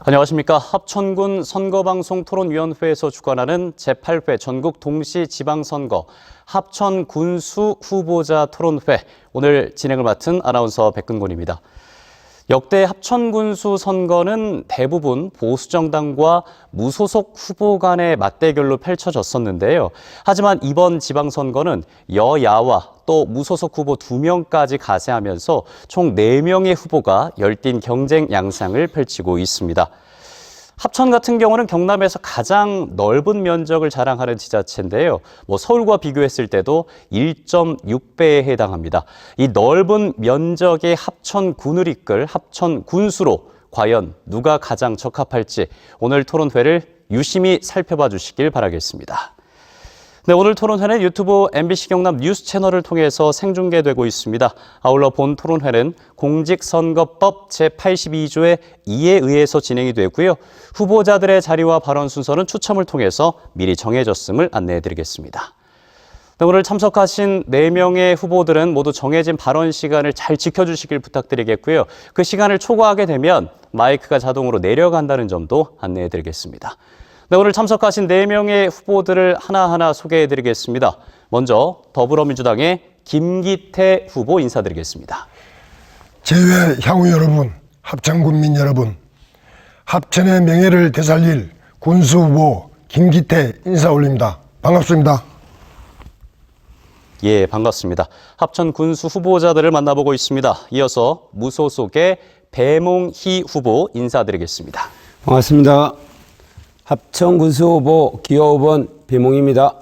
안녕하십니까. 합천군 선거방송 토론위원회에서 주관하는 제8회 전국 동시지방선거 합천군수 후보자 토론회, 오늘 진행을 맡은 아나운서 백근곤입니다. 역대 합천군수 선거는 대부분 보수정당과 무소속 후보 간의 맞대결로 펼쳐졌었는데요. 하지만 이번 지방선거는 여야와 또 무소속 후보 2명까지 가세하면서 총 4명의 후보가 열띤 경쟁 양상을 펼치고 있습니다. 합천 같은 경우는 경남에서 가장 넓은 면적을 자랑하는 지자체인데요. 서울과 비교했을 때도 1.6배에 해당합니다. 이 넓은 면적의 합천군을 이끌 합천군수로 과연 누가 가장 적합할지 오늘 토론회를 유심히 살펴봐 주시길 바라겠습니다. 네, 오늘 토론회는 유튜브 MBC 경남 뉴스 채널을 통해서 생중계되고 있습니다. 아울러 본 토론회는 공직선거법 제82조의 2에 의해서 진행이 되고요. 후보자들의 자리와 발언 순서는 추첨을 통해서 미리 정해졌음을 안내해드리겠습니다. 네, 오늘 참석하신 4명의 후보들은 모두 정해진 발언 시간을 잘 지켜주시길 부탁드리겠고요. 그 시간을 초과하게 되면 마이크가 자동으로 내려간다는 점도 안내해드리겠습니다. 네, 오늘 참석하신 4명의 후보들을 하나하나 소개해드리겠습니다. 먼저 더불어민주당의 김기태 후보 인사드리겠습니다. 제2회 향후 여러분, 합천군민 여러분, 합천의 명예를 되살릴 군수 후보 김기태 인사 올립니다. 반갑습니다. 예, 반갑습니다. 합천 군수 후보자들을 만나보고 있습니다. 이어서 무소속의 배몽희 후보 인사드리겠습니다. 반갑습니다. 합천군수 후보 기호 5번 배몽희입니다.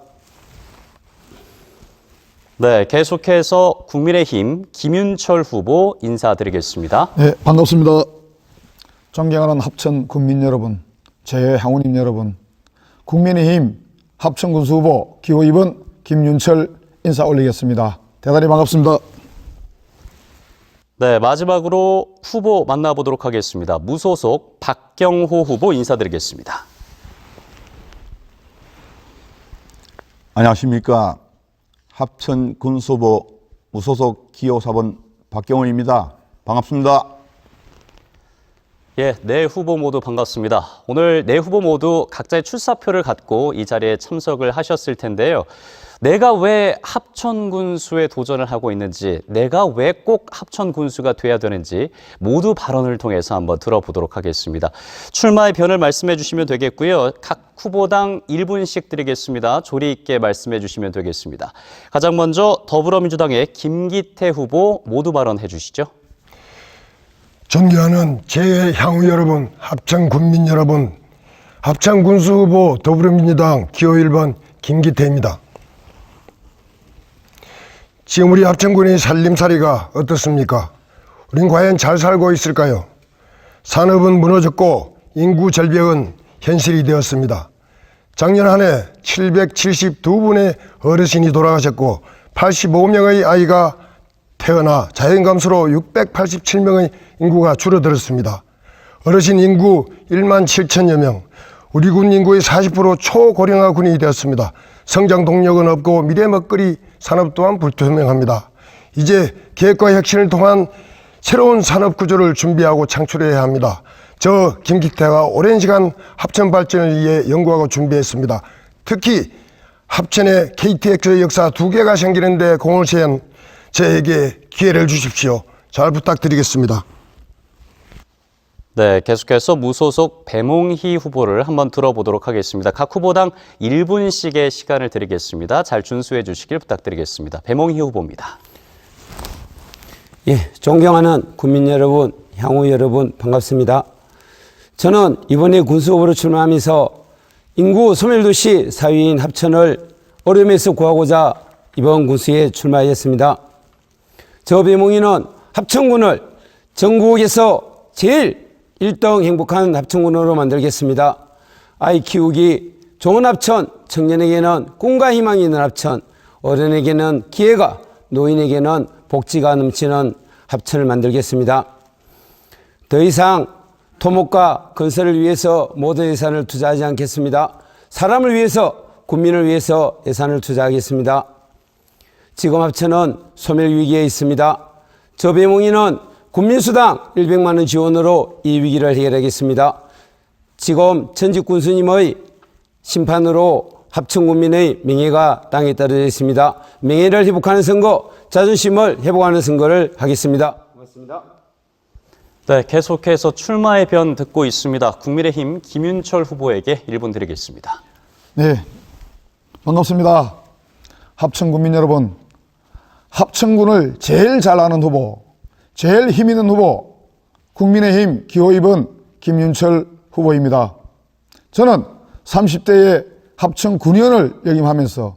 네, 계속해서 국민의힘 김윤철 후보 인사드리겠습니다. 네, 반갑습니다. 존경하는 합천 군민 여러분, 제 향후님 여러분, 국민의힘 합천군수 후보 기호 2번 김윤철 인사 올리겠습니다. 대단히 반갑습니다. 네, 마지막으로 후보 만나보도록 하겠습니다. 무소속 박경호 후보 인사드리겠습니다. 안녕하십니까. 합천 군수후보 무소속 기호 4번 박경훈입니다. 반갑습니다. 예, 4후보 모두 반갑습니다. 오늘 4후보 모두 각자의 출사표를 갖고 이 자리에 참석을 하셨을 텐데요. 내가 왜 합천군수에 도전을 하고 있는지, 내가 왜 꼭 합천군수가 돼야 되는지 모두 발언을 통해서 한번 들어보도록 하겠습니다. 출마의 변을 말씀해 주시면 되겠고요. 각 후보당 1분씩 드리겠습니다. 조리 있게 말씀해 주시면 되겠습니다. 가장 먼저 더불어민주당의 김기태 후보 모두 발언해 주시죠. 존경하는 제2회 향후 여러분, 합천군민 여러분, 합천군수 후보 더불어민주당 기호 1번 김기태입니다. 지금 우리 합천군의 살림살이가 어떻습니까? 우린 과연 잘 살고 있을까요? 산업은 무너졌고 인구 절벽은 현실이 되었습니다. 작년 한 해 772분의 어르신이 돌아가셨고 85명의 아이가 태어나 자연감소로 687명의 인구가 줄어들었습니다. 어르신 인구 1만 7천여 명, 우리 군 인구의 40% 초고령화 군이 되었습니다. 성장 동력은 없고 미래 먹거리 산업 또한 불투명합니다. 이제 계획과 혁신을 통한 새로운 산업 구조를 준비하고 창출해야 합니다. 저 김기태가 오랜 시간 합천 발전을 위해 연구하고 준비했습니다. 특히 합천의 KTX 역사 2개가 생기는데 공을 세운 저에게 기회를 주십시오. 잘 부탁드리겠습니다. 네, 계속해서 무소속 배몽희 후보를 한번 들어보도록 하겠습니다. 각 후보당 1분씩의 시간을 드리겠습니다. 잘 준수해 주시길 부탁드리겠습니다. 배몽희 후보입니다. 예, 존경하는 국민 여러분, 향후 여러분 반갑습니다. 저는 이번에 군수 후보로 출마하면서 인구 소멸도시 4위인 합천을 어려움에서 구하고자 이번 군수에 출마하였습니다. 저 배몽희는 합천군을 전국에서 제일 1등 행복한 합천군으로 만들겠습니다. 아이 키우기 좋은 합천, 청년에게는 꿈과 희망이 있는 합천, 어른에게는 기회가, 노인에게는 복지가 넘치는 합천을 만들겠습니다. 더 이상 토목과 건설을 위해서 모든 예산을 투자하지 않겠습니다. 사람을 위해서, 국민을 위해서 예산을 투자하겠습니다. 지금 합천은 소멸위기에 있습니다. 저 배몽희는 국민수당 100만 원 지원으로 이 위기를 해결하겠습니다. 지금 전직 군수님의 심판으로 합천군민의 명예가 땅에 떨어져 있습니다. 명예를 회복하는 선거, 자존심을 회복하는 선거를 하겠습니다. 고맙습니다. 네, 계속해서 출마의 변 듣고 있습니다. 국민의힘 김윤철 후보에게 1분 드리겠습니다. 네, 반갑습니다. 합천군민 여러분, 합천군을 제일 잘 아는 후보, 제일 힘 있는 후보, 국민의힘 기호 2번 김윤철 후보입니다. 저는 30대에 합천군의원을 역임하면서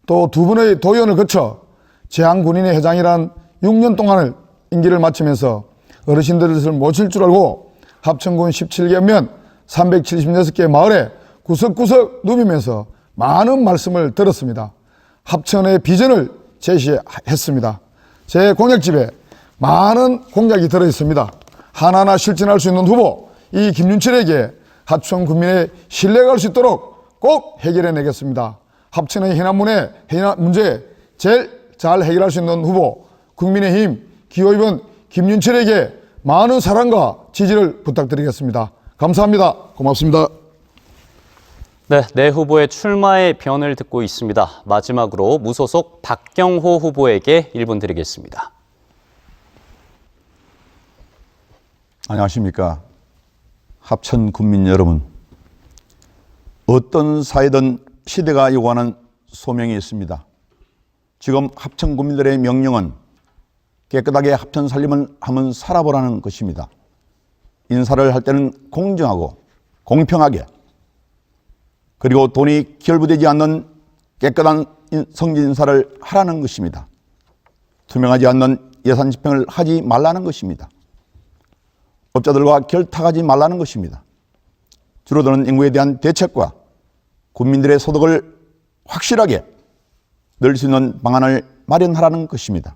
또 2번의 도의원을 거쳐 제한군인회 회장이란 6년 동안을 임기를 마치면서 어르신들을 모실 줄 알고 합천군 17개면 376개 마을에 구석구석 누비면서 많은 말씀을 들었습니다. 합천의 비전을 제시했습니다. 제 공약집에 많은 공약이 들어있습니다. 하나하나 실천할 수 있는 후보, 이 김윤철에게 합천 국민의 신뢰가 갈 수 있도록 꼭 해결해 내겠습니다. 합천의 해남 문제 제일 잘 해결할 수 있는 후보, 국민의힘 기호 2번 김윤철에게 많은 사랑과 지지를 부탁드리겠습니다. 감사합니다. 고맙습니다. 네, 네 후보의 출마의 변을 듣고 있습니다. 마지막으로 무소속 박경호 후보에게 1분 드리겠습니다. 안녕하십니까. 합천 군민 여러분. 어떤 사회든 시대가 요구하는 소명이 있습니다. 지금 합천 군민들의 명령은 깨끗하게 합천 살림을 한번 살아보라는 것입니다. 인사를 할 때는 공정하고 공평하게, 그리고 돈이 결부되지 않는 깨끗한 성지 인사를 하라는 것입니다. 투명하지 않는 예산 집행을 하지 말라는 것입니다. 업자들과 결탁하지 말라는 것입니다. 줄어드는 인구에 대한 대책과 국민들의 소득을 확실하게 늘릴 수 있는 방안을 마련하라는 것입니다.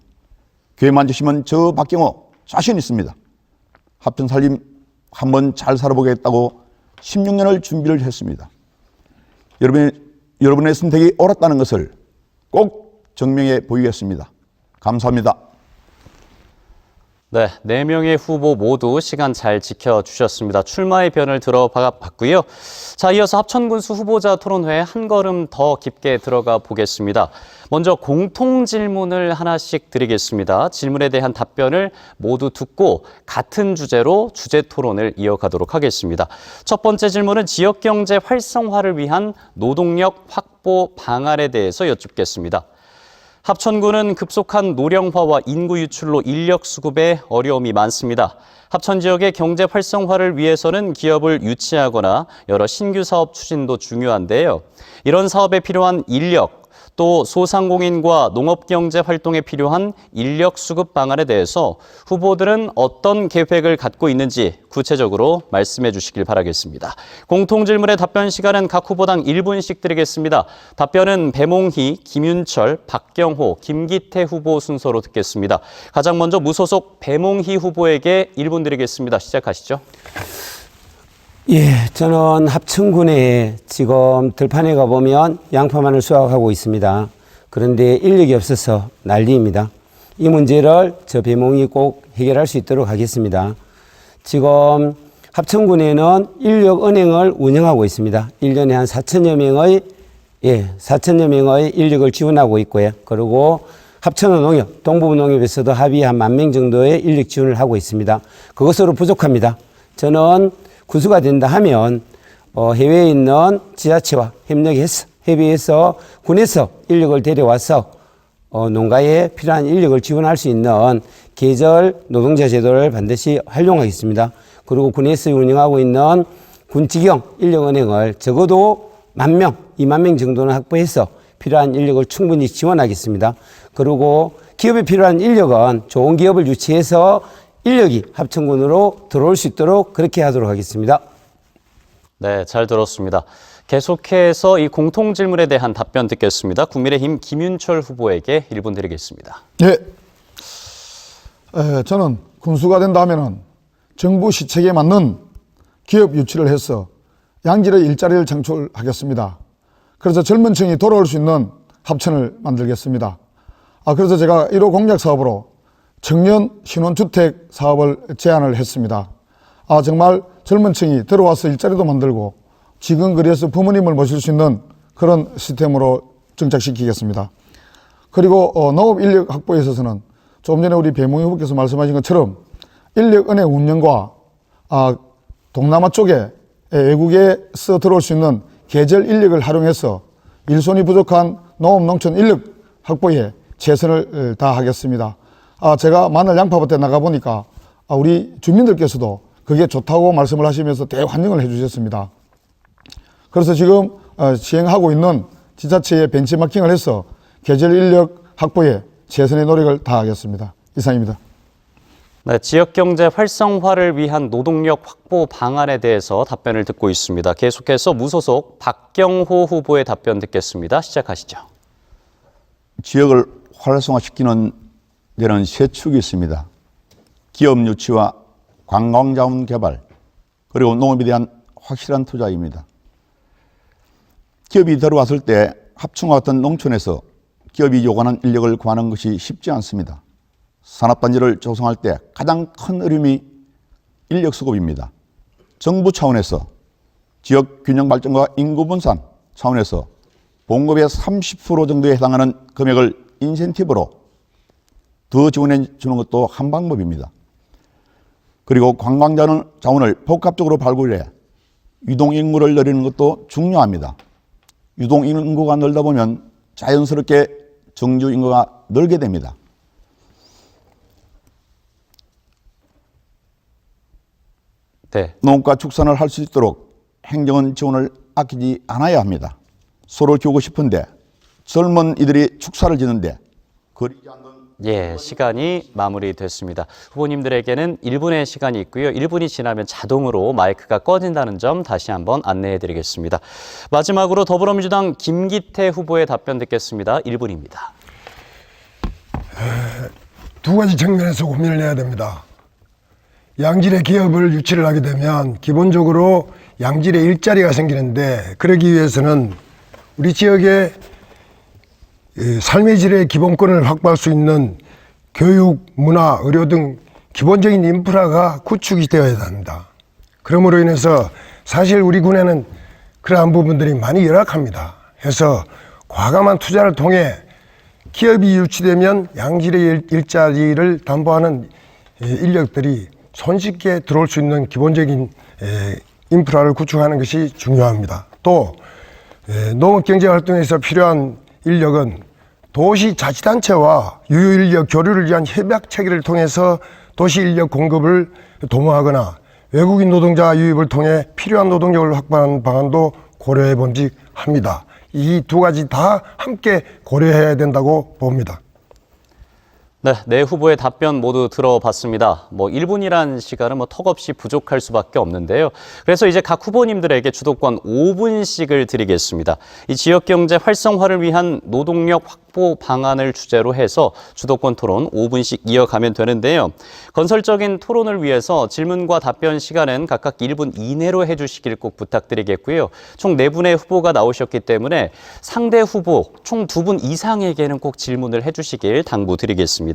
기회만 주시면 저 박경호 자신 있습니다. 합천 살림 한번 잘 살아보겠다고 16년을 준비를 했습니다. 여러분의 선택이 옳았다는 것을 꼭 증명해 보이겠습니다. 감사합니다. 네, 4명의 후보 모두 시간 잘 지켜주셨습니다. 출마의 변을 들어봤고요. 자, 이어서 합천군수 후보자 토론회에 한 걸음 더 깊게 들어가 보겠습니다. 먼저 공통 질문을 하나씩 드리겠습니다. 질문에 대한 답변을 모두 듣고 같은 주제로 주제 토론을 이어가도록 하겠습니다. 첫 번째 질문은 지역경제 활성화를 위한 노동력 확보 방안에 대해서 여쭙겠습니다. 합천군은 급속한 노령화와 인구 유출로 인력 수급에 어려움이 많습니다. 합천 지역의 경제 활성화를 위해서는 기업을 유치하거나 여러 신규 사업 추진도 중요한데요. 이런 사업에 필요한 인력, 또 소상공인과 농업경제 활동에 필요한 인력 수급 방안에 대해서 후보들은 어떤 계획을 갖고 있는지 구체적으로 말씀해 주시길 바라겠습니다. 공통질문의 답변 시간은 각 후보당 1분씩 드리겠습니다. 답변은 배몽희, 김윤철, 박경호, 김기태 후보 순서로 듣겠습니다. 가장 먼저 무소속 배몽희 후보에게 1분 드리겠습니다. 시작하시죠. 예, 저는 합천군에 지금 들판에 가보면 양파만을 수확하고 있습니다. 그런데 인력이 없어서 난리입니다. 이 문제를 저 배몽이 꼭 해결할 수 있도록 하겠습니다. 지금 합천군에는 인력은행을 운영하고 있습니다. 1년에 한 4천여 명의 인력을 지원하고 있고요. 그리고 합천은 농협, 동부부 농협에서도 합의 한 10,000명 정도의 인력 지원을 하고 있습니다. 그것으로 부족합니다. 저는 군수가 된다 하면 해외에 있는 지자체와 협의해서 군에서 인력을 데려와서 농가에 필요한 인력을 지원할 수 있는 계절 노동자 제도를 반드시 활용하겠습니다. 그리고 군에서 운영하고 있는 군직영 인력은행을 적어도 10,000명, 20,000명 정도는 확보해서 필요한 인력을 충분히 지원하겠습니다. 그리고 기업에 필요한 인력은 좋은 기업을 유치해서 인력이 합천군으로 들어올 수 있도록 그렇게 하도록 하겠습니다. 네, 잘 들었습니다. 계속해서 이 공통질문에 대한 답변 듣겠습니다. 국민의힘 김윤철 후보에게 1분 드리겠습니다. 네, 저는 군수가 된다면 정부 시책에 맞는 기업 유치를 해서 양질의 일자리를 창출하겠습니다. 그래서 젊은 층이 돌아올 수 있는 합천을 만들겠습니다. 그래서 제가 1호 공약 사업으로 청년 신혼주택 사업을 제안을 했습니다. 정말 젊은 층이 들어와서 일자리도 만들고 지근거리에서 부모님을 모실 수 있는 그런 시스템으로 정착시키겠습니다. 그리고 농업 인력 확보에 있어서는 조금 전에 우리 배몽희 후보께서 말씀하신 것처럼 인력은행 운영과 동남아 쪽에 외국에서 들어올 수 있는 계절 인력을 활용해서 일손이 부족한 농업 농촌 인력 확보에 최선을 다하겠습니다. 제가 마늘 양파밭에 나가보니까 우리 주민들께서도 그게 좋다고 말씀을 하시면서 대환영을 해주셨습니다. 그래서 지금 시행하고 있는 지자체에 벤치마킹을 해서 계절 인력 확보에 최선의 노력을 다하겠습니다. 이상입니다. 네, 지역경제 활성화를 위한 노동력 확보 방안에 대해서 답변을 듣고 있습니다. 계속해서 무소속 박경호 후보의 답변 듣겠습니다. 시작하시죠. 지역을 활성화시키는 데는 세 축이 있습니다. 기업 유치와 관광자원 개발, 그리고 농업에 대한 확실한 투자입니다. 기업이 들어왔을 때 합충과 같은 농촌에서 기업이 요구하는 인력을 구하는 것이 쉽지 않습니다. 산업단지를 조성할 때 가장 큰 어려움이 인력 수급입니다. 정부 차원에서 지역 균형 발전과 인구 분산 차원에서 봉급의 30% 정도에 해당하는 금액을 인센티브로 더 지원해 주는 것도 한 방법입니다. 그리고 관광자원을 복합적으로 발굴해 유동인구를 늘리는 것도 중요합니다. 유동인구가 늘다 보면 자연스럽게 정주인구가 늘게 됩니다. 네. 농업과 축산을 할 수 있도록 행정은 지원을 아끼지 않아야 합니다. 서로 키우고 싶은데 젊은 이들이 축사를 짓는데 거리지 않는 예, 시간이 마무리됐습니다. 후보님들에게는 1분의 시간이 있고요. 1분이 지나면 자동으로 마이크가 꺼진다는 점 다시 한번 안내해드리겠습니다. 마지막으로 더불어민주당 김기태 후보의 답변 듣겠습니다. 1분입니다. 두 가지 측면에서 고민을 해야 됩니다. 양질의 기업을 유치를 하게 되면 기본적으로 양질의 일자리가 생기는데, 그러기 위해서는 우리 지역의 삶의 질의 기본권을 확보할 수 있는 교육, 문화, 의료 등 기본적인 인프라가 구축이 되어야 합니다. 그러므로 인해서 사실 우리 군에는 그러한 부분들이 많이 열악합니다. 해서 과감한 투자를 통해 기업이 유치되면 양질의 일자리를 담보하는 인력들이 손쉽게 들어올 수 있는 기본적인 인프라를 구축하는 것이 중요합니다. 또 농업경제활동에서 필요한 인력은 도시자치단체와 유효인력 교류를 위한 협약 체계를 통해서 도시인력 공급을 도모하거나 외국인 노동자 유입을 통해 필요한 노동력을 확보하는 방안도 고려해 봄직합니다. 이 두 가지 다 함께 고려해야 된다고 봅니다. 네, 네 후보의 답변 모두 들어봤습니다. 1분이란 시간은 턱없이 부족할 수밖에 없는데요. 그래서 이제 각 후보님들에게 주도권 5분씩을 드리겠습니다. 이 지역경제 활성화를 위한 노동력 확보 방안을 주제로 해서 주도권 토론 5분씩 이어가면 되는데요. 건설적인 토론을 위해서 질문과 답변 시간은 각각 1분 이내로 해주시길 꼭 부탁드리겠고요. 총 4분의 후보가 나오셨기 때문에 상대 후보 총 2분 이상에게는 꼭 질문을 해주시길 당부드리겠습니다.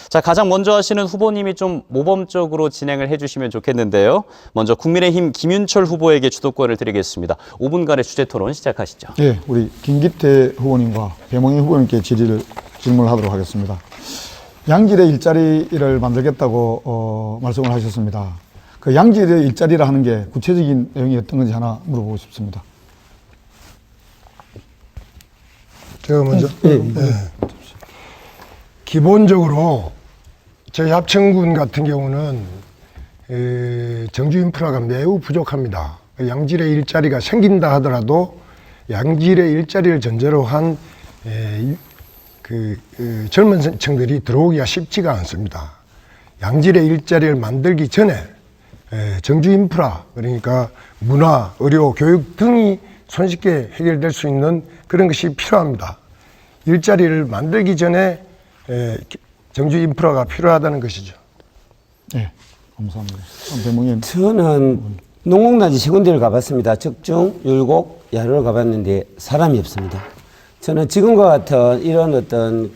자, 가장 먼저 하시는 후보님이 좀 모범적으로 진행을 해주시면 좋겠는데요. 먼저 국민의힘 김윤철 후보에게 주도권을 드리겠습니다. 5분간의 주제 토론 시작하시죠. 네, 우리 김기태 후보님과 배몽희 후보님께 질문을 하도록 하겠습니다. 양질의 일자리를 만들겠다고 말씀을 하셨습니다. 그 양질의 일자리라 하는 게 구체적인 내용이 어떤 건지 하나 물어보고 싶습니다. 제가 먼저. 기본적으로 저희 합천군 같은 경우는 정주 인프라가 매우 부족합니다. 양질의 일자리가 생긴다 하더라도 양질의 일자리를 전제로 한 젊은 층들이 들어오기가 쉽지가 않습니다. 양질의 일자리를 만들기 전에 정주 인프라, 그러니까 문화, 의료, 교육 등이 손쉽게 해결될 수 있는 그런 것이 필요합니다. 일자리를 만들기 전에 정주 인프라가 필요하다는 것이죠. 네, 감사합니다. 배몽희. 저는 농곡단지 세 군데를 가봤습니다. 적중, 율곡, 야로를 가봤는데 사람이 없습니다. 저는 지금과 같은 이런 어떤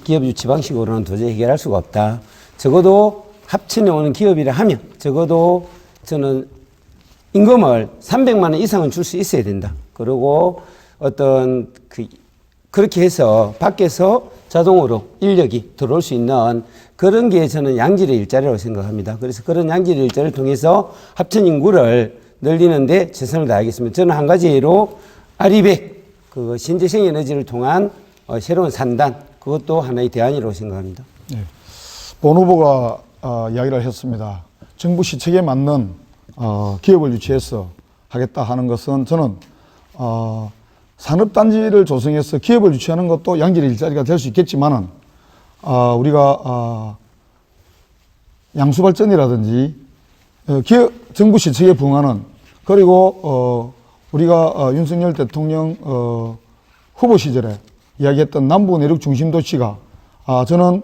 기업 유치 방식으로는 도저히 해결할 수가 없다. 적어도 합천에 오는 기업이라 하면 적어도 저는 임금을 300만 원 이상은 줄 수 있어야 된다. 그리고 어떤 그렇게 해서 밖에서 자동으로 인력이 들어올 수 있는 그런 게 저는 양질의 일자리라고 생각합니다. 그래서 그런 양질의 일자리를 통해서 합천 인구를 늘리는데 최선을 다하겠습니다. 저는 한 가지 예로 아리백, 그 신재생 에너지를 통한 새로운 산단, 그것도 하나의 대안이라고 생각합니다. 네. 본 후보가 이야기를 했습니다. 정부 시책에 맞는 기업을 유치해서 하겠다 하는 것은 저는 산업단지를 조성해서 기업을 유치하는 것도 양질의 일자리가 될 수 있겠지만은 우리가 양수발전이라든지 정부 시책에 부응하는, 그리고 우리가 윤석열 대통령 후보 시절에 이야기했던 남부 내륙 중심 도시가 저는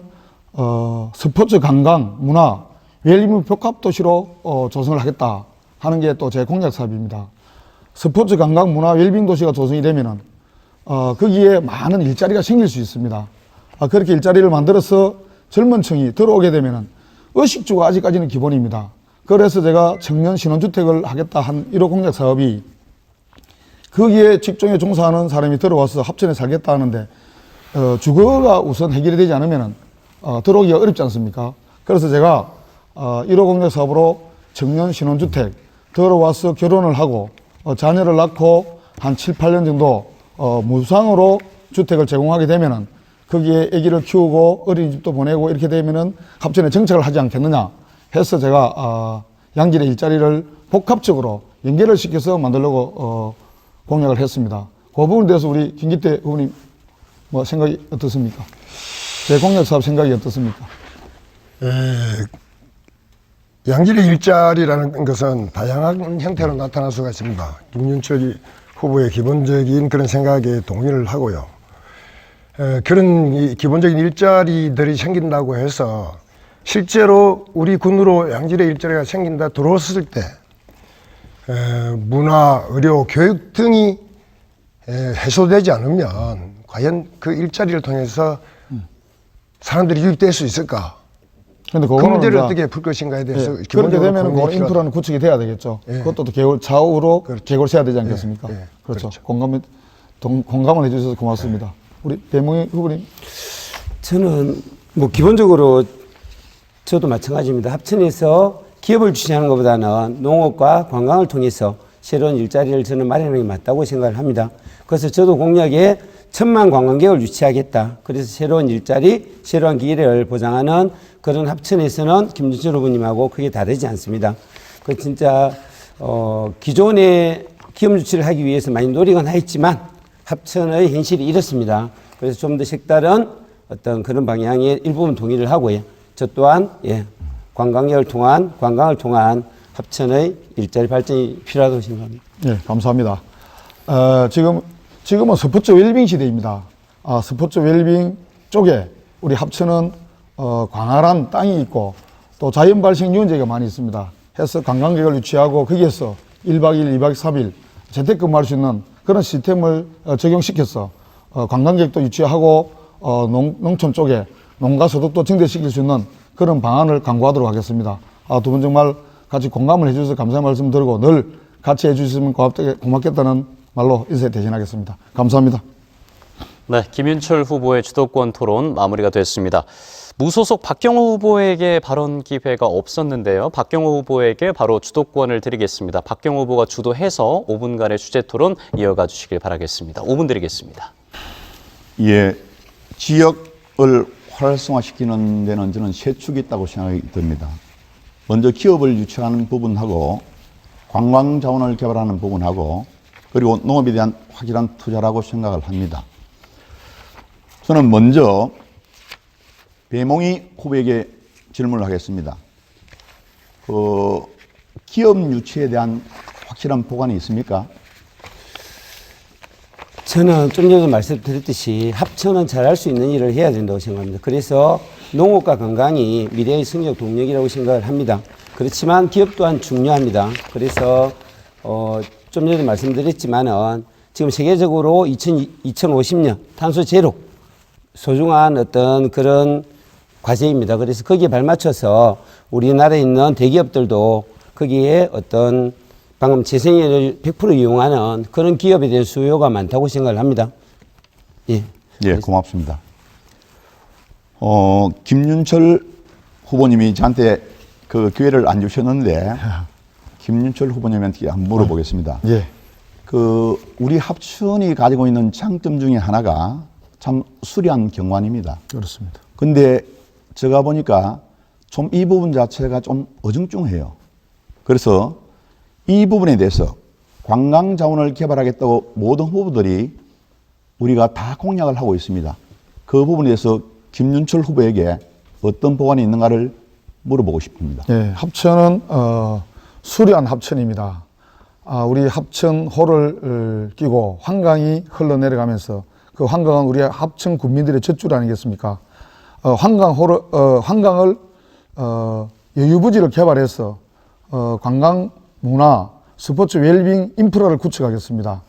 스포츠, 관광, 문화, 웰빙 복합 도시로 조성을 하겠다 하는 게 또 제 공약 사업입니다. 스포츠, 관광, 문화, 웰빙 도시가 조성이 되면은 거기에 많은 일자리가 생길 수 있습니다. 그렇게 일자리를 만들어서 젊은 층이 들어오게 되면은 의식주가 아직까지는 기본입니다. 그래서 제가 청년 신혼주택을 하겠다 한 1호 공약 사업이, 거기에 직종에 종사하는 사람이 들어와서 합천에 살겠다 하는데 주거가 우선 해결이 되지 않으면 들어오기가 어렵지 않습니까? 그래서 제가 1호 공약 사업으로 청년 신혼주택 들어와서 결혼을 하고 자녀를 낳고 한 7, 8년 정도 무상으로 주택을 제공하게 되면은 거기에 아기를 키우고 어린이집도 보내고 이렇게 되면은 합천에 정착을 하지 않겠느냐 해서 제가 양질의 일자리를 복합적으로 연결을 시켜서 만들려고 공약을 했습니다. 그 부분에 대해서 우리 김기태 후보님 뭐 생각이 어떻습니까? 제 공약 사업 생각이 어떻습니까? 양질의 일자리라는 것은 다양한 형태로 나타날 수가 있습니다. 김윤철 후보의 기본적인 그런 생각에 동의를 하고요. 그런 이 기본적인 일자리들이 생긴다고 해서 실제로 우리 군으로 양질의 일자리가 생긴다 들어왔을 때 문화, 의료, 교육 등이 해소되지 않으면 과연 그 일자리를 통해서 사람들이 유입될 수 있을까? 근데 그 문제를 어떻게 풀 것인가에 대해서 그렇게 되면 그 인프라는 구축이 돼야 되겠죠. 그것도 개월 좌우로 개골세야 되지 않겠습니까? 그렇죠. 공감을 해주셔서 고맙습니다. 우리 배몽희 후보님. 저는 뭐 기본적으로 저도 마찬가지입니다. 합천에서 기업을 주시하는 것보다는 농업과 관광을 통해서 새로운 일자리를 저는 마련하는 게 맞다고 생각을 합니다. 그래서 저도 공약에 1000만 관광객을 유치하겠다. 그래서 새로운 일자리, 새로운 기회를 보장하는 그런 합천에서는 김준철 후보님하고 크게 다르지 않습니다. 그 진짜 기존의 기업 유치를 하기 위해서 많이 노력은 하였지만 합천의 현실이 이렇습니다. 그래서 좀 더 색다른 어떤 그런 방향에 일부분 동의를 하고요. 저 또한 관광을 통한 합천의 일자리 발전이 필요하다고 생각합니다. 네, 감사합니다. 지금은 스포츠 웰빙 시대입니다. 스포츠 웰빙 쪽에 우리 합천은 광활한 땅이 있고 또 자연 발생 유원지가 많이 있습니다. 해서 관광객을 유치하고 거기에서 1박 2일, 2박 3일 재택근무할 수 있는 그런 시스템을 적용시켜서 관광객도 유치하고 농촌 쪽에 농가 소득도 증대시킬 수 있는 그런 방안을 강구하도록 하겠습니다. 두 분 정말 같이 공감을 해주셔서 감사의 말씀 드리고 늘 같이 해주시면 고맙겠다는 말로 인사 대신하겠습니다. 감사합니다. 네, 김윤철 후보의 주도권 토론 마무리가 됐습니다. 무소속 박경호 후보에게 발언 기회가 없었는데요. 박경호 후보에게 바로 주도권을 드리겠습니다. 박경호 후보가 주도해서 5분간의 주제 토론 이어가 주시길 바라겠습니다. 5분 드리겠습니다. 예, 지역을 활성화시키는 데는 저는 세 축이 있다고 생각이 듭니다. 먼저 기업을 유치하는 부분하고 관광 자원을 개발하는 부분하고 그리고 농업에 대한 확실한 투자라고 생각을 합니다. 저는 먼저 배몽희 후보에게 질문을 하겠습니다. 기업 유치에 대한 확실한 보관이 있습니까? 저는 좀 전에 말씀드렸듯이 합천은 잘할 수 있는 일을 해야 된다고 생각합니다. 그래서 농업과 관광이 미래의 성적 동력이라고 생각을 합니다. 그렇지만 기업 또한 중요합니다. 그래서 좀 전에 말씀드렸지만은 지금 세계적으로 2050년 탄소 제로 소중한 어떤 그런 과제입니다. 그래서 거기에 발맞춰서 우리나라에 있는 대기업들도 거기에 어떤 방금 재생에너지를 100% 이용하는 그런 기업에 대한 수요가 많다고 생각을 합니다. 예. 예, 고맙습니다. 김윤철 후보님이 저한테 그 기회를 안 주셨는데 김윤철 후보님한테 한번 물어보겠습니다. 예. 그 우리 합천이 가지고 있는 장점 중에 하나가 참 수려한 경관입니다. 그렇습니다. 근데 제가 보니까 좀 이 부분 자체가 좀 어중중해요. 그래서 이 부분에 대해서 관광 자원을 개발하겠다고 모든 후보들이 우리가 다 공약을 하고 있습니다. 그 부분에 대해서 김윤철 후보에게 어떤 보관이 있는가를 물어보고 싶습니다. 예, 합천은 수려한 합천입니다. 우리 합천호를 끼고 환강이 흘러내려가면서 그 환강은 우리 합천 군민들의 젖줄 아니겠습니까? 환강을 여유부지를 개발해서 관광, 문화, 스포츠, 웰빙 인프라를 구축하겠습니다.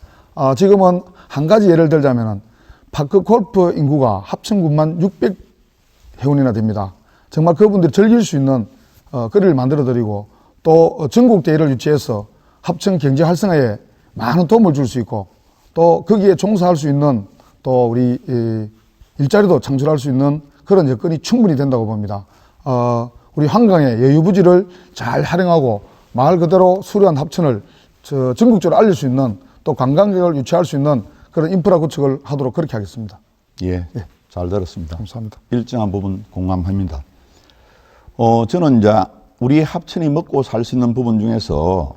지금은 한 가지 예를 들자면은 파크 골프 인구가 합천군만 600회원이나 됩니다. 정말 그분들이 즐길 수 있는 거리를 만들어 드리고 또 전국 대회를 유치해서 합천 경제 활성화에 많은 도움을 줄 수 있고 또 거기에 종사할 수 있는 또 우리 일자리도 창출할 수 있는 그런 여건이 충분히 된다고 봅니다. 우리 한강의 여유부지를 잘 활용하고 말 그대로 수려한 합천을 전국적으로 알릴 수 있는 또 관광객을 유치할 수 있는 그런 인프라 구축을 하도록 그렇게 하겠습니다. 예, 잘 들었습니다. 감사합니다. 일정한 부분 공감합니다. 저는 이제 우리 합천이 먹고 살 수 있는 부분 중에서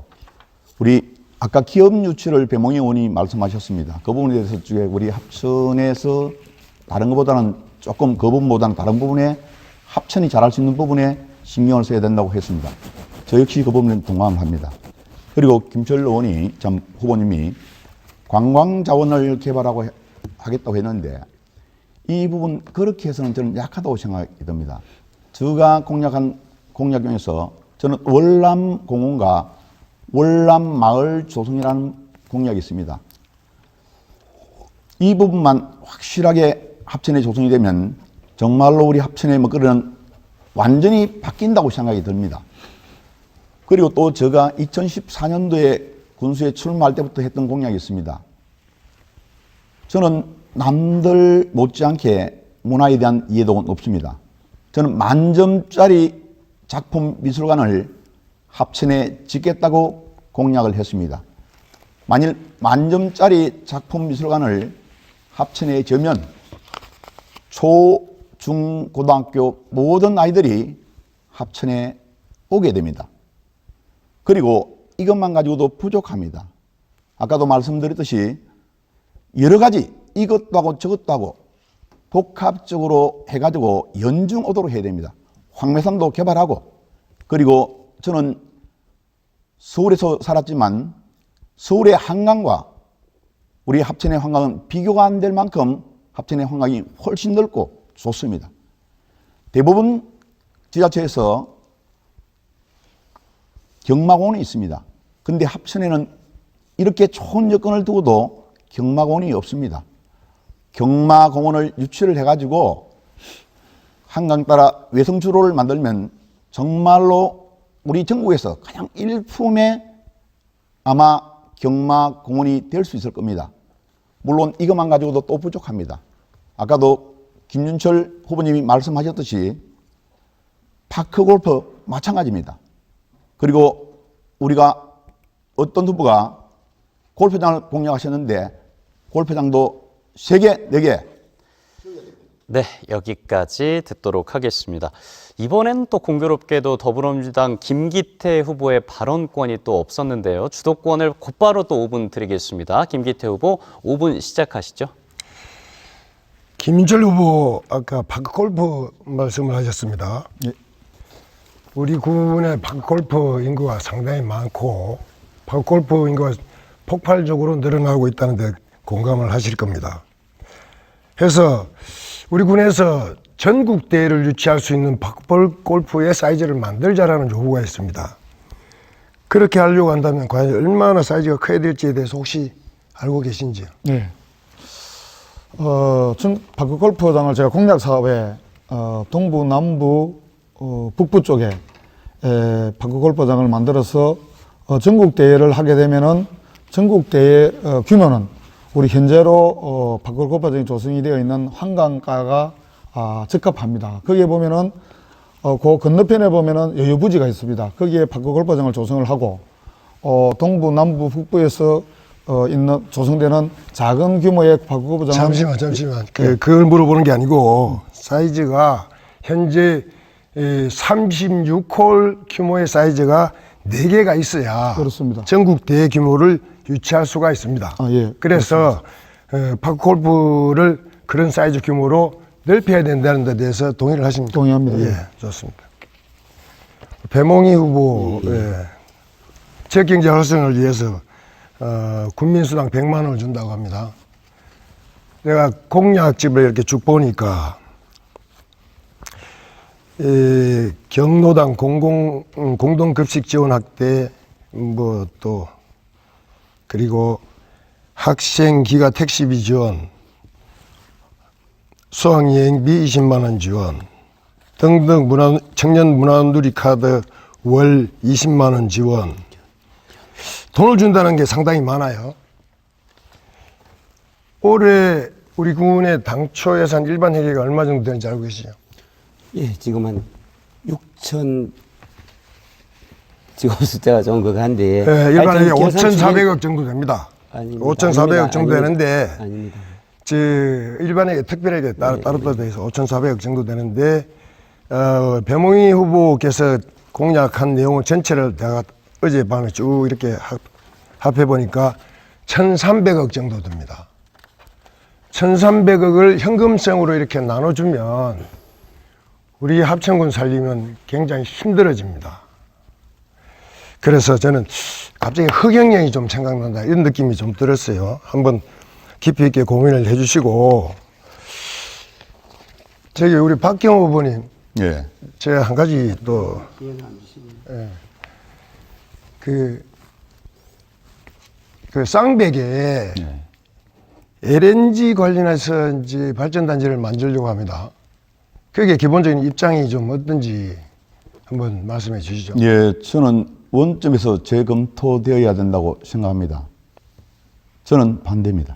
우리 아까 기업 유치를 배몽희 의원이 말씀하셨습니다. 그 부분에 대해서 우리 합천에서 다른 것보다는 조금 그 부분보다는 다른 부분에 합천이 잘할 수 있는 부분에 신경을 써야 된다고 했습니다. 저 역시 그 부분에 동감을 합니다. 그리고 김철 의원이 참 후보님이 관광 자원을 개발하고 하겠다고 했는데 이 부분 그렇게 해서는 저는 약하다고 생각이 듭니다. 제가 공약한 공약 중에서 저는 월남 공원과 월남 마을 조성이라는 공약이 있습니다. 이 부분만 확실하게 합천에 조성이 되면 정말로 우리 합천의 먹거리는 완전히 바뀐다고 생각이 듭니다. 그리고 또 제가 2014년도에 군수에 출마할 때부터 했던 공약이 있습니다. 저는 남들 못지않게 문화에 대한 이해도는 없습니다. 저는 만점짜리 작품 미술관을 합천에 짓겠다고 공약을 했습니다. 만일 만점짜리 작품 미술관을 합천에 지으면 초, 중, 고등학교 모든 아이들이 합천에 오게 됩니다. 그리고 이것만 가지고도 부족합니다. 아까도 말씀드렸듯이 여러 가지 이것도 하고 저것도 하고 복합적으로 해가지고 연중 오도록 해야 됩니다. 황매산도 개발하고 그리고 저는 서울에서 살았지만 서울의 한강과 우리 합천의 한강은 비교가 안 될 만큼 합천의 한강이 훨씬 넓고 좋습니다. 대부분 지자체에서 경마공원이 있습니다. 그런데 합천에는 이렇게 좋은 여건을 두고도 경마공원이 없습니다. 경마공원을 유치를 해가지고 한강 따라 외성주로를 만들면 정말로 우리 전국에서 가장 일품의 아마 경마공원이 될 수 있을 겁니다. 물론 이것만 가지고도 또 부족합니다. 아까도 김윤철 후보님이 말씀하셨듯이 파크골프 마찬가지입니다. 그리고 우리가 어떤 후보가 골프장을 공략하셨는데 골프장도 3개, 4개. 네, 여기까지 듣도록 하겠습니다. 이번엔 또 공교롭게도 더불어민주당 김기태 후보의 발언권이 또 없었는데요. 주도권을 곧바로 또 5분 드리겠습니다. 김기태 후보 5분 시작하시죠. 김인철 후보 아까 파크골프 말씀을 하셨습니다. 예. 우리 군의 파크골프 인구가 상당히 많고 파크골프 인구가 폭발적으로 늘어나고 있다는 데 공감을 하실 겁니다. 그래서 우리 군에서 전국 대회를 유치할 수 있는 파크골프의 사이즈를 만들자라는 요구가 있습니다. 그렇게 하려고 한다면 과연 얼마나 사이즈가 커야 될지에 대해서 혹시 알고 계신지요? 네. 전 파크골프장을 제가 공약 사업에 동부, 남부, 북부 쪽에 파크 골프장을 만들어서 전국 대회를 하게 되면은 전국 대회 규모는 우리 현재로 파크 골프장이 조성이 되어 있는 한강가가 적합합니다. 거기에 보면은 그 건너편에 보면은 여유부지가 있습니다. 거기에 파크 골프장을 조성을 하고 동부, 남부, 북부에서 조성되는 작은 규모의 파크 골프장. 잠시만. 그걸 물어보는 게 아니고 사이즈가 현재 36홀 규모의 사이즈가 4개가 있어야 그렇습니다. 전국 대회 규모를 유치할 수가 있습니다. 예, 그래서 파크 골프를 그런 사이즈 규모로 넓혀야 된다는 데 대해서 동의를 하십니까? 동의합니다. 예, 좋습니다. 배몽희 후보 지역경제 활성을 위해서 군민수당 100만 원을 준다고 합니다. 내가 공약집을 이렇게 쭉 보니까 경로당 공동급식 지원 확대 또 그리고 학생 기가 택시비 지원, 수학여행비 20만 원 지원 등등 청년 문화누리 카드 월 20만 원 지원. 돈을 준다는 게 상당히 많아요. 올해 우리 군의 당초 예산 일반 회계가 얼마 정도 되는지 알고 계시죠? 예, 지금 한 6천, 지금 숫자가 좀 그한데. 예, 일반 회계 5,400억 정도 됩니다. 아닙니다. 5,400억 정도 되는데, 아닙니다. 일반회계 특별회계 따로 돼서 5,400억 정도 되는데, 배몽희 후보께서 공약한 내용을 전체를 내가 어젯밤에 쭉 이렇게 합해보니까 1,300억 정도 됩니다. 1,300억을 현금성으로 이렇게 나눠주면 우리 합천군 살리면 굉장히 힘들어집니다. 그래서 저는 갑자기 흑역령이 좀 생각난다 이런 느낌이 좀 들었어요. 한번 깊이 있게 고민을 해주시고, 저기 우리 박경호 후보님, 예. 제가 한 가지 또 그 쌍백에 예. LNG 관련해서 이제 발전단지를 만들려고 합니다. 그게 기본적인 입장이 좀 어떤지 한번 말씀해 주시죠. 예, 저는 원점에서 재검토되어야 된다고 생각합니다. 저는 반대입니다.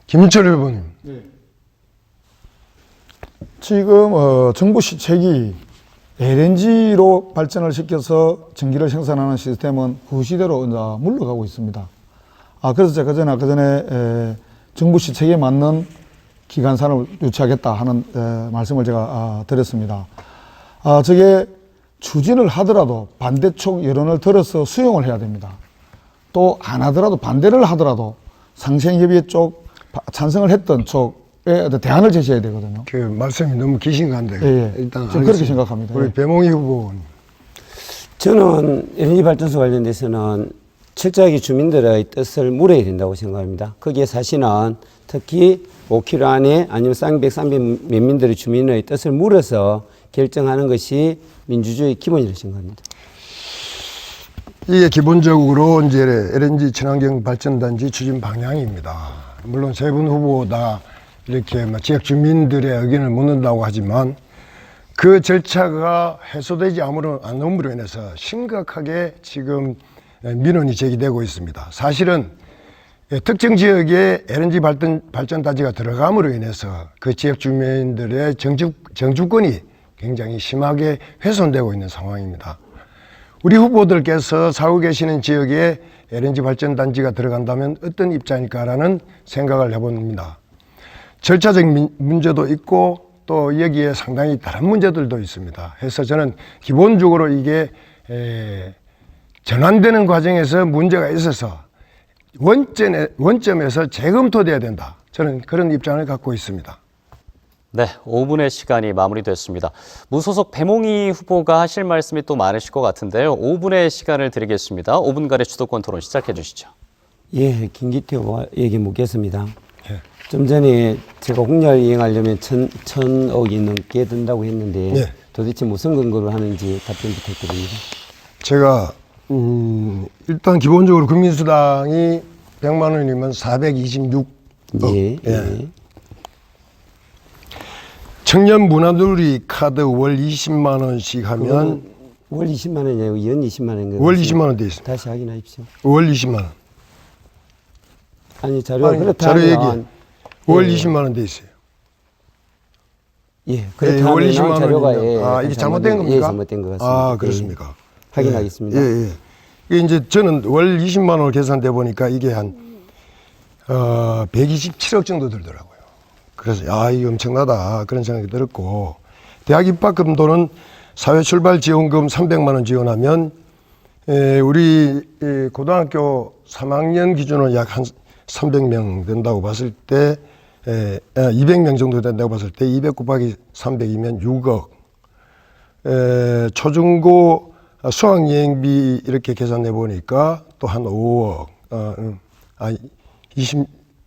김윤철 후보님. 지금 정부 시책이 LNG로 발전을 시켜서 전기를 생산하는 시스템은 그 시대로 이제 물러가고 있습니다. 그래서 제가 그 전에 정부 시책에 맞는 기관산을 유치하겠다 하는 말씀을 제가 드렸습니다. 저게 추진을 하더라도 반대쪽 여론을 들어서 수용을 해야 됩니다. 또 안 하더라도 반대를 하더라도 상생협의회 쪽 찬성을 했던 쪽에 대안을 제시해야 되거든요. 그 말씀이 너무 기신 것 같은데 예. 일단 좀 그렇게 생각합니다. 우리 예. 배몽희 후보님. 저는 LNG 발전소 관련돼서는 철저하게 주민들의 뜻을 물어야 된다고 생각합니다. 거기에 사실은 특히 5km 안에 아니면 쌍백 면민들의 주민의 뜻을 물어서 결정하는 것이 민주주의 기본이라고 생각합니다. 이게 기본적으로 이제 LNG 친환경 발전단지 추진 방향입니다. 물론 세 분 후보 다 이렇게 지역 주민들의 의견을 묻는다고 하지만 그 절차가 해소되지 않음으로 인해서 심각하게 지금 민원이 제기되고 있습니다. 사실은 특정 지역에 LNG 발전단지가 들어감으로 인해서 그 지역 주민들의 정주권이 굉장히 심하게 훼손되고 있는 상황입니다. 우리 후보들께서 살고 계시는 지역에 LNG 발전단지가 들어간다면 어떤 입장일까라는 생각을 해봅니다. 절차적 문제도 있고 또 여기에 상당히 다른 문제들도 있습니다. 그래서 저는 기본적으로 이게 전환되는 과정에서 문제가 있어서 원점에서 재검토돼야 된다. 저는 그런 입장을 갖고 있습니다. 네, 5분의 시간이 마무리됐습니다. 무소속 배몽희 후보가 하실 말씀이 또 많으실 것 같은데요. 5분의 시간을 드리겠습니다. 5분간의 주도권 토론 시작해 주시죠. 예, 김기태 후보 얘기 묻겠습니다. 예. 좀 전에 제가 홍렬 이행하려면 1,000억이 넘게 든다고 했는데 예. 도대체 무슨 근거로 하는지 답변 부탁드립니다. 제가 일단 기본적으로 국민수당이 100만 원이면 426억. 예, 예. 청년 문화누리 카드 월 20만 원씩 하면 월 20만 원이 아니고 연 20만 원인가요? 월 20만 원 돼 있어요. 다시 확인하십시오. 월 20만 원. 아니 자료가 아니, 그렇다면 자료 얘기. 월 예. 20만 원 돼 있어요. 예, 예, 그렇다면 월 20만 자료가 원이면 이게 잘못된 겁니까? 예, 잘못된 것 같습니다. 아, 그렇습니까? 예, 확인하겠습니다. 예, 예. 이게 이제 저는 월 20만 원을 계산돼 보니까 이게 한 127억 정도 들더라고요. 그래서 이게 엄청나다 그런 생각이 들었고, 대학 입학금도는 사회출발지원금 300만 원 지원하면 우리 고등학교 3학년 기준으로 약 한 300명 된다고 봤을 때 200명 정도 된다고 봤을 때 200 곱하기 300이면 6억. 초중고 수학여행비 이렇게 계산해 보니까 또 한 5억.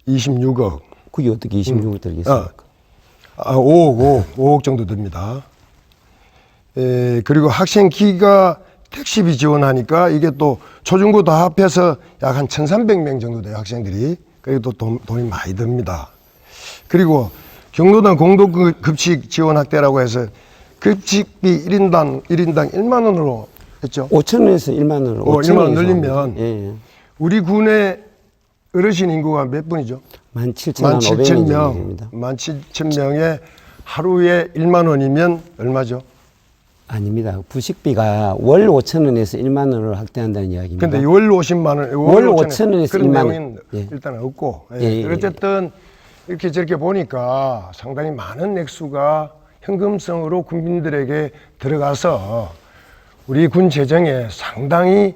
26억. 그게 어떻게 26을 들겠습니까? 5억 정도 듭니다. 그리고 학생 기가 택시비 지원하니까 이게 또 초중고 다 합해서 약 한 1,300명 정도 돼요, 학생들이. 그리고 또 돈이 많이 듭니다. 그리고 경로당 공동급식 지원 확대라고 해서 급식비 1인당 1만 원으로 했죠. 5천 원에서 1만 원으로 1만 원 늘리면 예. 우리 군의 어르신 인구가 몇 분이죠? 17,500명 정도 됩니다. 17,000명에 하루에 1만 원이면 얼마죠? 아닙니다. 부식비가 월 5천 원에서 1만 원을 확대한다는 이야기입니다. 근데 월 50만 원, 월 5천 원에서 그런 1만 원. 내용은 예. 일단 없고. 예. 어쨌든 이렇게 저렇게 보니까 상당히 많은 액수가 현금성으로 국민들에게 들어가서 우리 군 재정에 상당히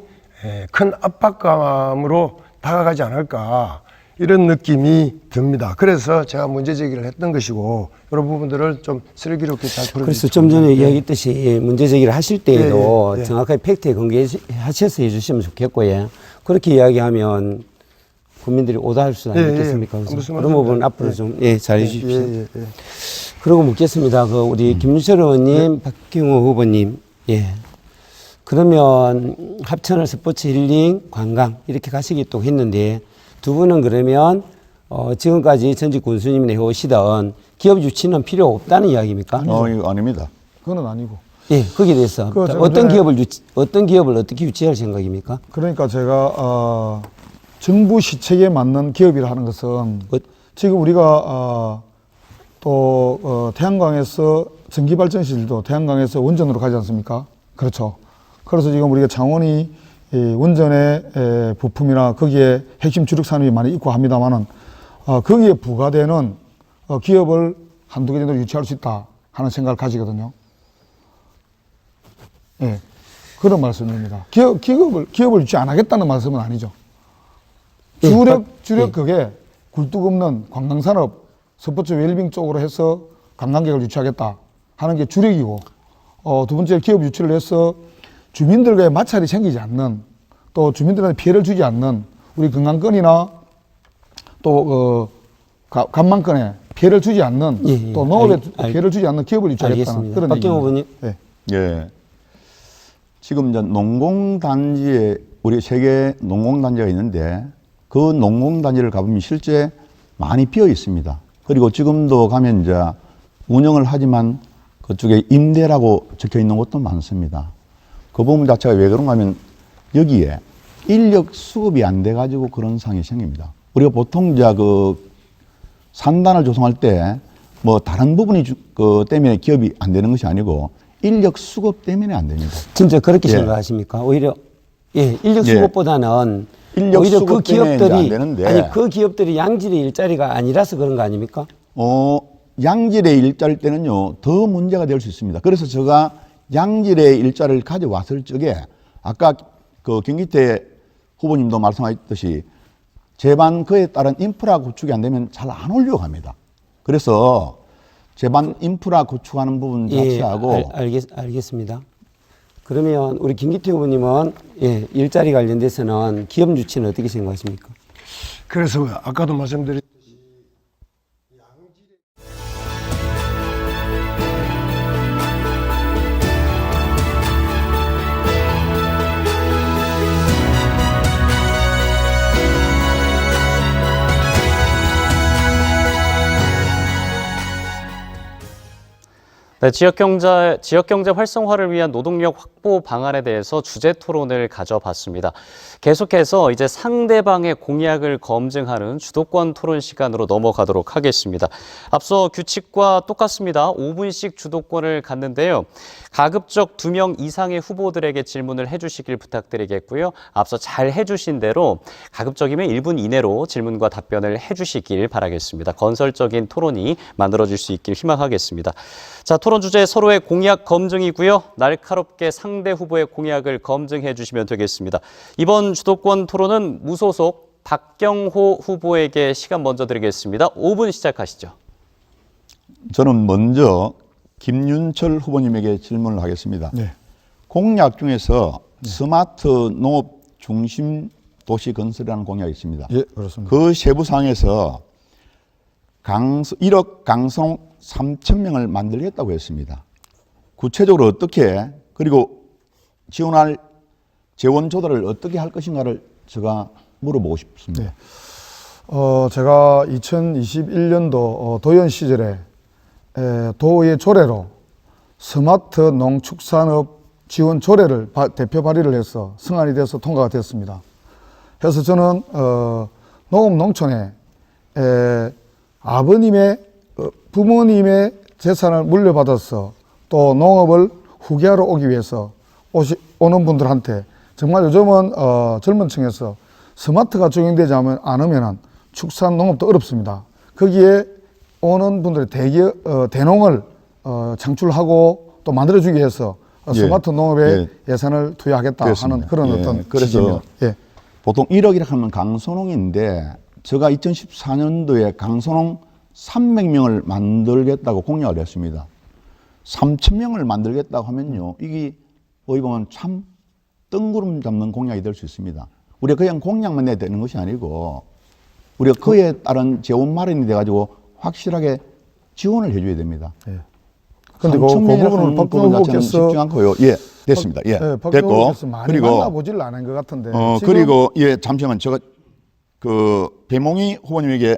큰 압박감으로 다가가지 않을까 이런 느낌이 듭니다. 그래서 제가 문제 제기를 했던 것이고 이런 부분들을 좀 슬기롭게 잘 풀어주시면 그래서 좀 전에 이야기했듯이 문제 제기를 하실 때에도 예, 예. 정확하게 팩트에 근거하셔서 해주시면 좋겠고요. 그렇게 이야기하면 국민들이 오다할 수 예, 아니겠습니까? 예. 그래서 무슨 그런 말씀입니까? 부분 앞으로 좀 잘해 주십시오. 예. 그리고 묻겠습니다. 그 우리 김윤철 의원님, 박경호 후보님, 예. 그러면 합천을 스포츠 힐링, 관광 이렇게 가시겠다고 했는데 두 분은 그러면 지금까지 전직 군수님이 해오시던 기업 유치는 필요 없다는 이야기입니까? 이거 아닙니다. 그건 아니고. 예, 거기에 대해서 그 좀 어떤 전에- 기업을 어떻게 유치할 생각입니까? 그러니까 제가 정부 시책에 맞는 기업이라 하는 것은 지금 우리가 또 태양광에서 전기발전실도 태양광에서 원전으로 가지 않습니까? 그렇죠. 그래서 지금 우리가 창원이 이 원전의 부품이나 거기에 핵심 주력 산업이 많이 있고 합니다만은 거기에 부과되는 기업을 한두 개 정도 유치할 수 있다 하는 생각을 가지거든요. 예, 그런 말씀입니다. 기업을 유치 안 하겠다는 말씀은 아니죠. 예, 주력 그게 굴뚝 없는 관광산업, 스포츠 웰빙 쪽으로 해서 관광객을 유치하겠다 하는 게 주력이고, 두 번째 기업 유치를 해서 주민들과의 마찰이 생기지 않는, 또 주민들한테 피해를 주지 않는 우리 건강권이나 또 간만권에 피해를 주지 않는, 예. 또 농업에 피해를 주지 않는 기업을 유치하겠다는 알겠습니다. 그런 박경호 얘기입니다. 의원님. 예. 예. 지금 이제 농공단지에 우리 세계 농공단지가 있는데 그 농공단지를 가보면 실제 많이 비어 있습니다. 그리고 지금도 가면 이제 운영을 하지만 그쪽에 임대라고 적혀 있는 곳도 많습니다. 그 부분 자체가 왜 그런가 하면 여기에 인력 수급이 안 돼 가지고 그런 상황이 생깁니다. 우리가 보통 이제 그 산단을 조성할 때 뭐 다른 부분이 때문에 기업이 안 되는 것이 아니고 인력 수급 때문에 안 됩니다. 진짜 그렇게 예. 생각하십니까? 오히려 인력 예. 수급보다는 인력 오히려 수급 그 때문에 이제 기업들이 안 되는데. 아니 그 기업들이 양질의 일자리가 아니라서 그런 거 아닙니까? 양질의 일자리일 때는요, 더 문제가 될 수 있습니다. 그래서 제가 양질의 일자리를 가져왔을 적에 아까 그 김기태 후보님도 말씀하셨듯이 제반 그에 따른 인프라 구축이 안 되면 잘 안 오려고 합니다. 그래서 제반 인프라 구축하는 부분 자체하고 알겠습니다. 그러면 우리 김기태 후보님은 일자리 관련돼서는 기업 유치는 어떻게 생각하십니까? 그래서 아까도 말씀드렸 네, 지역경제 활성화를 위한 노동력 확보 방안에 대해서 주제 토론을 가져봤습니다. 계속해서 이제 상대방의 공약을 검증하는 주도권 토론 시간으로 넘어가도록 하겠습니다. 앞서 규칙과 똑같습니다. 5분씩 주도권을 갖는데요. 가급적 2명 이상의 후보들에게 질문을 해주시길 부탁드리겠고요. 앞서 잘 해주신 대로 가급적이면 1분 이내로 질문과 답변을 해주시길 바라겠습니다. 건설적인 토론이 만들어질 수 있길 희망하겠습니다. 자, 토론 주제 서로의 공약 검증이고요. 날카롭게 상대 후보의 공약을 검증해 주시면 되겠습니다. 이번 주도권 토론은 무소속 박경호 후보에게 시간 먼저 드리겠습니다. 5분 시작하시죠. 저는 먼저 김윤철 후보님에게 질문을 하겠습니다. 네. 공약 중에서 스마트 농업 중심 도시 건설이라는 공약이 있습니다. 예, 그렇습니다. 그 세부사항에서 1억 강성 3,000명을 만들겠다고 했습니다. 구체적으로 어떻게, 그리고 지원할 재원 조달을 어떻게 할 것인가를 제가 물어보고 싶습니다. 네. 제가 2021년도 도연 시절에 도의 조례로 스마트 농축산업 지원 조례를 대표 발의를 해서 승안이 돼서 통과가 됐습니다. 그래서 저는 농업농촌에 아버님의 부모님의 재산을 물려받아서 또 농업을 후계하러 오기 위해서 오는 분들한테 정말 요즘은 젊은 층에서 스마트가 적용되지 않으면 축산 농업도 어렵습니다. 거기에 오는 분들의 대농을 창출하고 또 만들어주기 위해서 스마트 농업에 예산을 투여하겠다 그렇습니다. 하는 그런 어떤 그래서 예. 보통 1억이라 하면 강선홍인데 제가 2014년도에 강선홍 300명을 만들겠다고 공약을 했습니다. 3,000명을 만들겠다고 하면요, 이게 어디 보면 참 뜬구름 잡는 공약이 될 수 있습니다. 우리가 그냥 공약만 내야 되는 것이 아니고 우리가 그에 따른 재원 마련이 돼가지고 확실하게 지원을 해줘야 됩니다. 그런데 그 부분을 박경호 후보께서 쉽지 않고요. 예, 됐습니다. 예, 박경호 됐고 후보께서 많이 그리고 만나보질 않은 것 같은데. 지금 그리고 예, 잠시만 제가 그 배몽희 후보님에게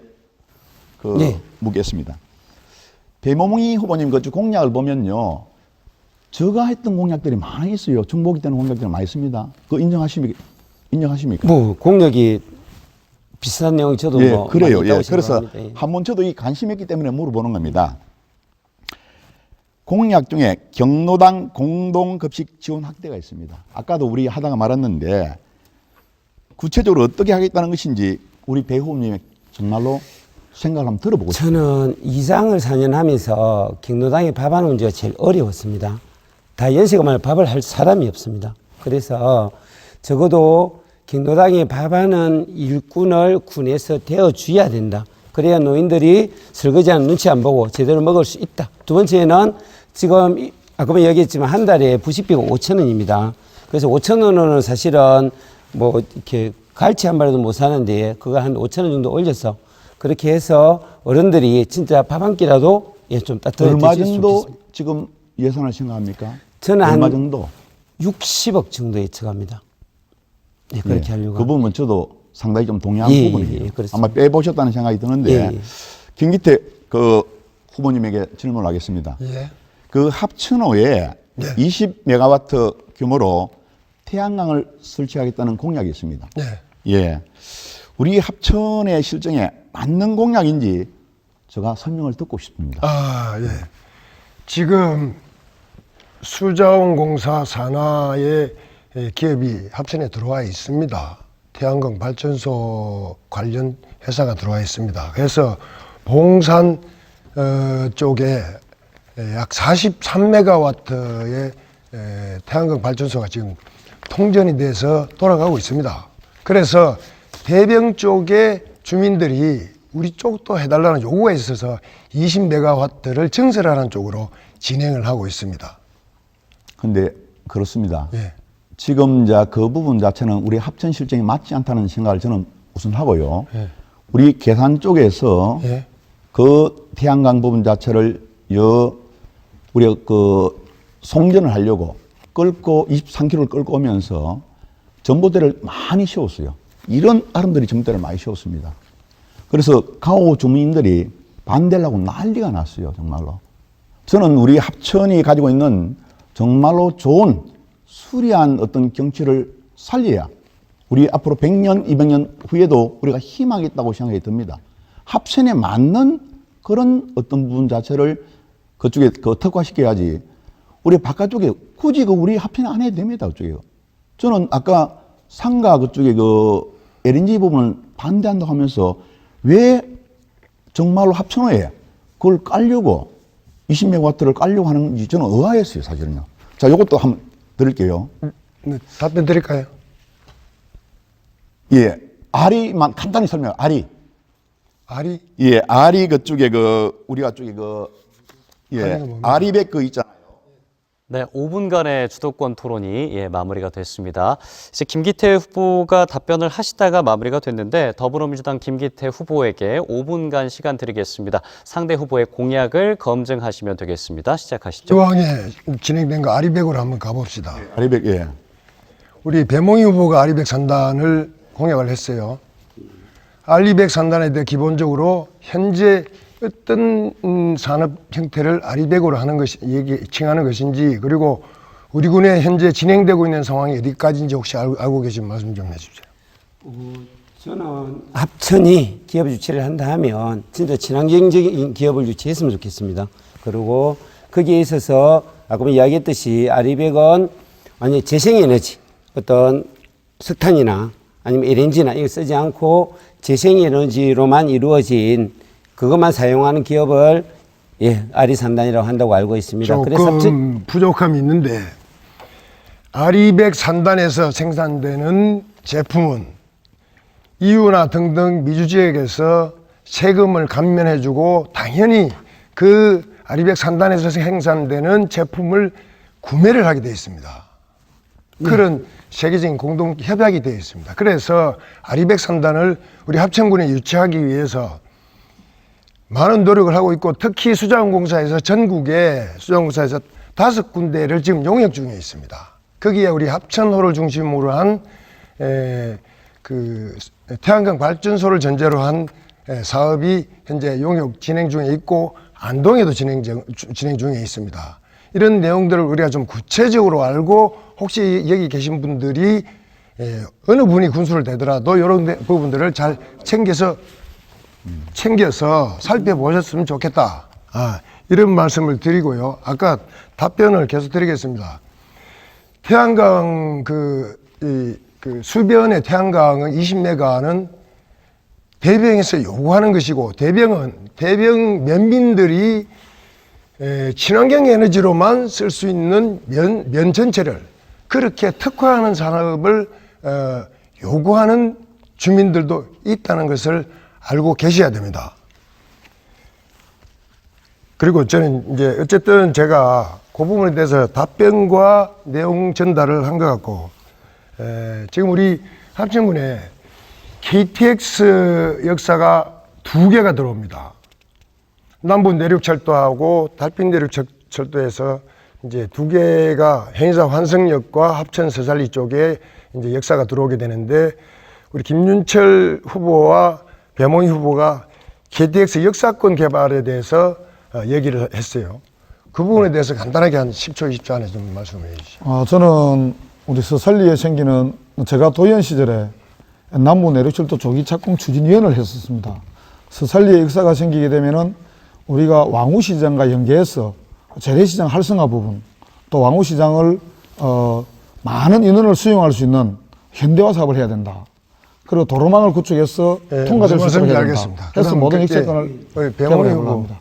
묻겠습니다. 배몽희 후보님 그 공약을 보면요, 제가 했던 공약들이 많이 있어요. 중복이 되는 공약들이 많이 있습니다. 그 인정하십니까? 뭐 공약이 비슷한 내용이 저도 예, 뭐 그래요. 많이 있다고 예, 그래서 생각합니다. 예. 한번 저도 이 관심이 있기 때문에 물어보는 겁니다. 공약 중에 경로당 공동급식 지원 확대가 있습니다. 아까도 우리 하다가 말았는데 구체적으로 어떻게 하겠다는 것인지 우리 배 후보님의 정말로 생각을 한번 들어보고 싶습니다. 저는 이장을 4년 하면서 경로당에 밥하는 문제가 제일 어려웠습니다. 다 연세가 많아 밥을 할 사람이 없습니다. 그래서 적어도 경로당에 밥하는 일꾼을 군에서 대어줘야 된다. 그래야 노인들이 설거지하는 눈치 안 보고 제대로 먹을 수 있다. 두 번째는 지금 아까 얘기했지만 한 달에 부식비가 5,000원입니다. 그래서 5,000원은 사실은 뭐 이렇게 갈치 한 마리도 못 사는데 그거 한 5,000원 정도 올려서 그렇게 해서 어른들이 진짜 밥 한 끼라도 좀 따뜻하게 얼마 드실 수 정도 있습니다. 지금 예산을 생각합니까? 저는 얼마 한 정도? 60억 정도 예측합니다. 네, 그렇게 하려고. 그 부분은 저도 상당히 좀 동의하는 예, 부분이에요. 예, 그렇습니다. 아마 빼보셨다는 생각이 드는데 예. 김기태 그 후보님에게 질문을 하겠습니다. 예. 그 합천호에 20메가와트 규모로 태양광을 설치하겠다는 공약이 있습니다. 네. 예, 우리 합천의 실정에 맞는 공약인지 제가 설명을 듣고 싶습니다. 아, 예. 지금 수자원공사 산하의 기업이 합천에 들어와 있습니다. 태양광 발전소 관련 회사가 들어와 있습니다. 그래서 봉산 쪽에 약 43메가와트의 태양광 발전소가 지금 통전이 돼서 돌아가고 있습니다. 그래서 대병 쪽의 주민들이 우리 쪽도 해달라는 요구가 있어서 20메가와트를 증설하는 쪽으로 진행을 하고 있습니다. 근데 그렇습니다. 예. 지금 이제 그 부분 자체는 우리 합천 실정에 맞지 않다는 생각을 저는 우선 하고요. 예. 우리 계산 쪽에서 예. 그 태양광 부분 자체를 우리가 그 송전을 하려고 끌고 23km를 끌고 오면서 전봇대를 많이 씌웠어요. 이런 사람들이 전봇대를 많이 씌웠습니다. 그래서 가오 주민들이 반대를 하고 난리가 났어요, 정말로. 저는 우리 합천이 가지고 있는 정말로 좋은 수려한 어떤 경치를 살려야 우리 앞으로 100년, 200년 후에도 우리가 희망이 있다고 생각이 듭니다. 합천에 맞는 그런 어떤 부분 자체를 그쪽에 특화시켜야지 우리 바깥쪽에 굳이 우리 합천 안 해도 됩니다. 그쪽에요. 저는 아까 상가 그쪽에 LNG 부분을 반대한다고 하면서 왜 정말로 합천호에 그걸 깔려고 20메가와트를 깔려고 하는지 저는 의아했어요, 사실은요. 자, 이것도 한번 드릴게요. 네, 답변 드릴까요? 예. 아리만 간단히 설명, 아리. 아리? 예, 아리 그쪽에 우리가 쪽에 아리가 뭡니까? 아리백 있잖아요. 네, 5분간의 주도권 토론이 마무리가 됐습니다. 이제 김기태 후보가 답변을 하시다가 마무리가 됐는데 더불어민주당 김기태 후보에게 5분간 시간 드리겠습니다. 상대 후보의 공약을 검증하시면 되겠습니다. 시작하시죠. 이왕에 진행된 거 아리백으로 한번 가봅시다. 아리백, 예. 우리 배몽희 후보가 아리백 산단을 공약을 했어요. 아리백 산단에 대해 기본적으로 현재 어떤 산업 형태를 아리백으로 하는 것이 칭하는 것인지, 그리고 우리 군에 현재 진행되고 있는 상황이 어디까지인지 혹시 알고 계시면 말씀 좀 해주세요. 저는 합천이 기업 유치를 한다 하면 진짜 친환경적인 기업을 유치했으면 좋겠습니다. 그리고 거기에 있어서 아까 이야기했듯이 아리백은 완전히 재생에너지, 어떤 석탄이나 아니면 LNG나 이걸 쓰지 않고 재생에너지로만 이루어진 그것만 사용하는 기업을 아리산단이라고 한다고 알고 있습니다. 조금 부족함이 있는데, 아리백 산단에서 생산되는 제품은 EU나 등등 미주 지역에서 세금을 감면해주고 당연히 그 아리백 산단에서 생산되는 제품을 구매를 하게 되어 있습니다. 그런 세계적인 공동 협약이 되어 있습니다. 그래서 아리백 산단을 우리 합천군에 유치하기 위해서 많은 노력을 하고 있고, 특히 수자원공사에서 전국에 수자원공사에서 5군데를 지금 용역 중에 있습니다. 거기에 우리 합천호를 중심으로 한 태양광 발전소를 전제로 한 사업이 현재 용역 진행 중에 있고, 안동에도 진행 중에 있습니다. 이런 내용들을 우리가 좀 구체적으로 알고, 혹시 여기 계신 분들이 어느 분이 군수를 되더라도 이런 부분들을 잘 챙겨서 살펴보셨으면 좋겠다. 이런 말씀을 드리고요. 아까 답변을 계속 드리겠습니다. 태양광 수변의 태양광은 20메가는 대병에서 요구하는 것이고, 대병 면민들이 친환경 에너지로만 쓸 수 있는 면 전체를 그렇게 특화하는 산업을 요구하는 주민들도 있다는 것을 알고 계셔야 됩니다. 그리고 저는 이제 어쨌든 제가 그 부분에 대해서 답변과 내용 전달을 한 것 같고, 지금 우리 합천군에 KTX 역사가 2개가 들어옵니다. 남부 내륙철도하고 달빛 내륙철도에서 이제 2개가 행사 환승역과 합천 서살리 쪽에 이제 역사가 들어오게 되는데, 우리 김윤철 후보와 배몽희 후보가 KTX 역사권 개발에 대해서 얘기를 했어요. 그 부분에 대해서 간단하게 한 10초, 20초 안에 좀 말씀해 주시죠. 저는 우리 서살리에 생기는, 제가 도의원 시절에 남부 내륙철도 조기 착공 추진위원을 했었습니다. 서살리에 역사가 생기게 되면은 우리가 왕우시장과 연계해서 재래시장 활성화 부분, 또 왕우시장을 많은 인원을 수용할 수 있는 현대화 사업을 해야 된다. 그리고 도로망을 구축해서 통과될 수 있도록 해야 된다. 알겠습니다. 해서 모든 역세권을 배몽희 개발해 후보. 합니다.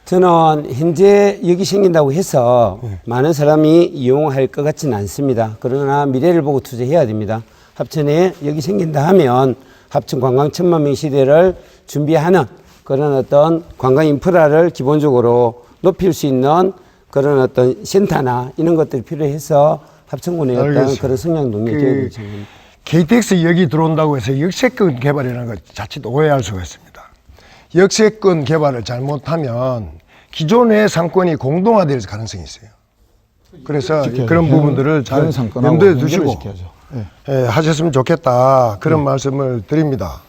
저는 현재 여기 생긴다고 해서 많은 사람이 이용할 것 같지는 않습니다. 그러나 미래를 보고 투자해야 됩니다. 합천에 여기 생긴다 하면 합천 관광 1000만 시대를 준비하는 그런 어떤 관광 인프라를 기본적으로 높일 수 있는 그런 어떤 센터나 이런 것들이 필요해서 합천군의 어떤 그런 성장 동력 계획을 정합니다. KTX 역이 들어온다고 해서 역세권 개발이라는 것 자칫 오해할 수가 있습니다. 역세권 개발을 잘못하면 기존의 상권이 공동화될 가능성이 있어요. 그래서 그런 부분들을 잘 염두에 두시고 하셨으면 좋겠다. 그런 말씀을 드립니다.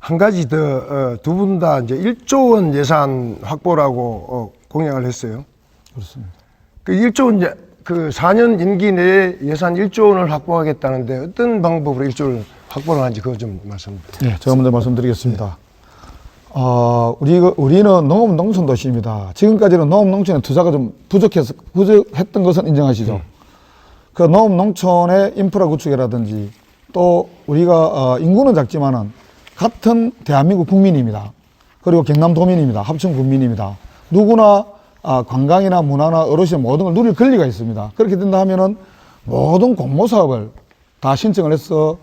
한 가지 더, 두 분 다 이제 1조 원 예산 확보라고 공약을 했어요. 그렇습니다. 그 1조 원, 그 4년 임기 내에 예산 1조 원을 확보하겠다는데 어떤 방법으로 1조 원을 확보를 하는지 그거 좀 말씀 부탁드립니다. 네, 제가 먼저 말씀드리겠습니다. 우리는 농업 농촌 도시입니다. 지금까지는 농업 농촌에 투자가 좀 부족했던 것은 인정하시죠? 그 농업 농촌의 인프라 구축이라든지 또 우리가 인구는 작지만은 같은 대한민국 국민입니다. 그리고 경남도민입니다. 합천 국민입니다. 누구나 관광이나 문화나 어르신 모든 걸 누릴 권리가 있습니다. 그렇게 된다 하면은 모든 공모 사업을 다 신청을 해서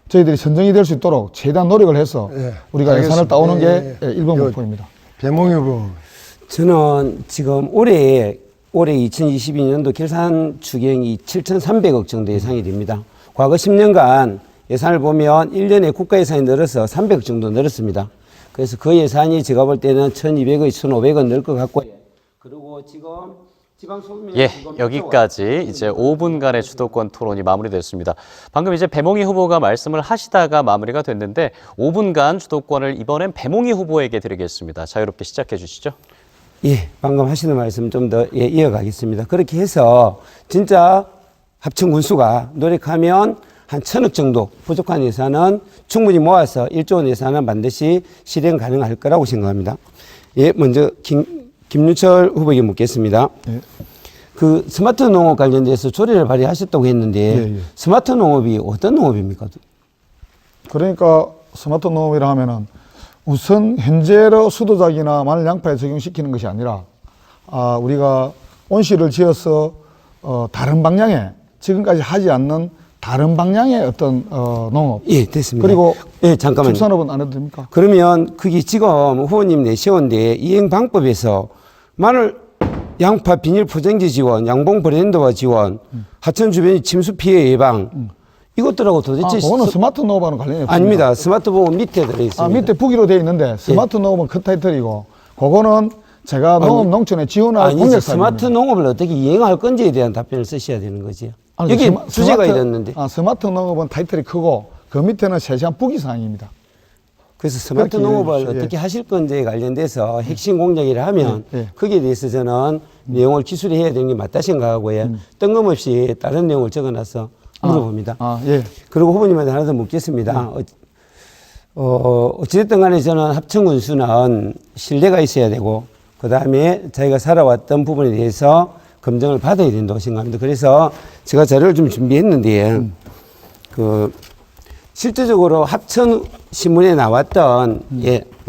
저희들이 선정이 될 수 있도록 최대한 노력을 해서 예, 우리가 알겠습니다. 예산을 따오는 게 예, 예. 1번 목표입니다. 배몽 후보. 저는 지금 올해 2022년도 결산 추경이 7,300억 정도 예상이 됩니다. 과거 10년간 예산을 보면 1년에 국가 예산이 늘어서 300억 정도 늘었습니다. 그래서 그 예산이 제가 볼 때는 1,200억, 1,500억 늘 것 같고요. 그리고 지금 지방소비면 예, 여기까지 이제 5분간의 주도권 토론이 마무리됐습니다. 방금 이제 배몽희 후보가 말씀을 하시다가 마무리가 됐는데 5분간 주도권을 이번엔 배몽희 후보에게 드리겠습니다. 자유롭게 시작해 주시죠. 예, 방금 하시는 말씀 좀 더 이어가겠습니다. 그렇게 해서 진짜 합천 군수가 노력하면 한 1,000억 정도 부족한 예산은 충분히 모아서 1조 원 예산은 반드시 실행 가능할 거라고 생각합니다. 예, 먼저 김윤철 후보에게 묻겠습니다. 예. 그 스마트 농업 관련돼서 조례를 발의하셨다고 했는데 예, 예. 스마트 농업이 어떤 농업입니까? 그러니까 스마트 농업이라 하면은 우선 현재의 수도작이나 마늘 양파에 적용시키는 것이 아니라 우리가 온실을 지어서 다른 방향의 지금까지 하지 않는 다른 방향의 어떤 농업. 예, 됐습니다. 그리고 예, 잠깐만요. 축산업은 안 해도 됩니까? 그러면 그게 지금 후보님 내세운데 이행 방법에서 마늘, 양파, 비닐 포장지 지원, 양봉 브랜드화 지원, 하천 주변 침수 피해 예방 이것들하고 도대체 그거는 스마트 농업하고는 관련이 없습니다. 아닙니다. 스마트폰 밑에 들어있습니다. 밑에 부기로 되어 있는데 스마트 농업은 큰 타이틀이고 그거는 제가 농업 농촌에 지원할 아니지, 공약 스마트 사항입니다. 농업을 어떻게 이행할 건지에 대한 답변을 쓰셔야 되는 거지요. 아니, 여기 스마- 주제가 스마트- 이랬는데. 스마트 농업은 타이틀이 크고 그 밑에는 세세한 부기 사항입니다. 그래서 스마트 그렇게 농업을 이해해 주십시오. 어떻게 하실 건지에 관련돼서 핵심 공약이라 하면 예, 예. 거기에 대해서 저는 내용을 기술해야 되는 게 맞다 생각하고요. 뜬금없이 다른 내용을 적어놔서 물어봅니다. 예. 그리고 후보님한테 하나 더 묻겠습니다. 어찌됐든 간에 저는 합천군수는 신뢰가 있어야 되고, 그 다음에 자기가 살아왔던 부분에 대해서 검증을 받아야 된다고 생각합니다. 그래서 제가 자료를 좀 준비했는데, 실제적으로 합천신문에 나왔던,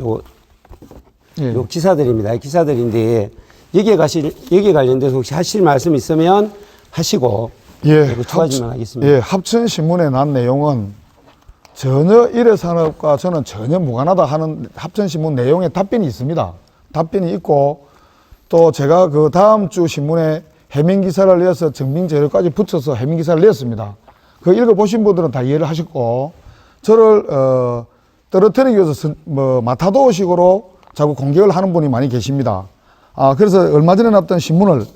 요 기사들입니다. 기사들인데, 여기에 관련돼서 혹시 하실 말씀 있으면 하시고, 그리고 추가지만 하겠습니다. 예, 합천신문에 난 내용은 전혀 일회산업과 저는 전혀 무관하다 하는 합천신문 내용에 답변이 있습니다. 답변이 있고 또 제가 그 다음 주 신문에 해명기사를 내서 증빙자료까지 붙여서 해명기사를 냈습니다. 그 읽어보신 분들은 다 이해를 하셨고 저를 떨어뜨리기 위해서 마타도식으로 자꾸 공격을 하는 분이 많이 계십니다. 그래서 얼마 전에 났던 신문을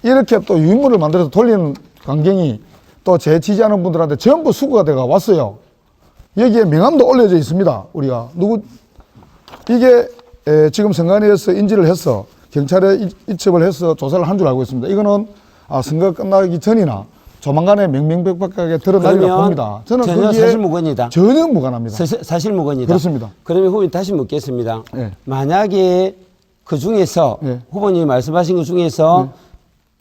이렇게 또 유인물을 만들어서 돌리는 광경이 또 제 지지하는 분들한테 전부 수구가 돼가 왔어요. 여기에 명함도 올려져 있습니다. 우리가 이게 지금 선관위에서 인지를 해서 경찰에 이첩을 해서 조사를 한 줄 알고 있습니다. 이거는 선거가 끝나기 전이나 조만간에 명명백백하게 드러나리라 봅니다. 저는 전혀 거기에 사실무근이다. 전혀 무관합니다. 사실무근이다. 그렇습니다. 그러면 후보님 다시 묻겠습니다. 네. 만약에 그 중에서 네. 후보님이 말씀하신 것 중에서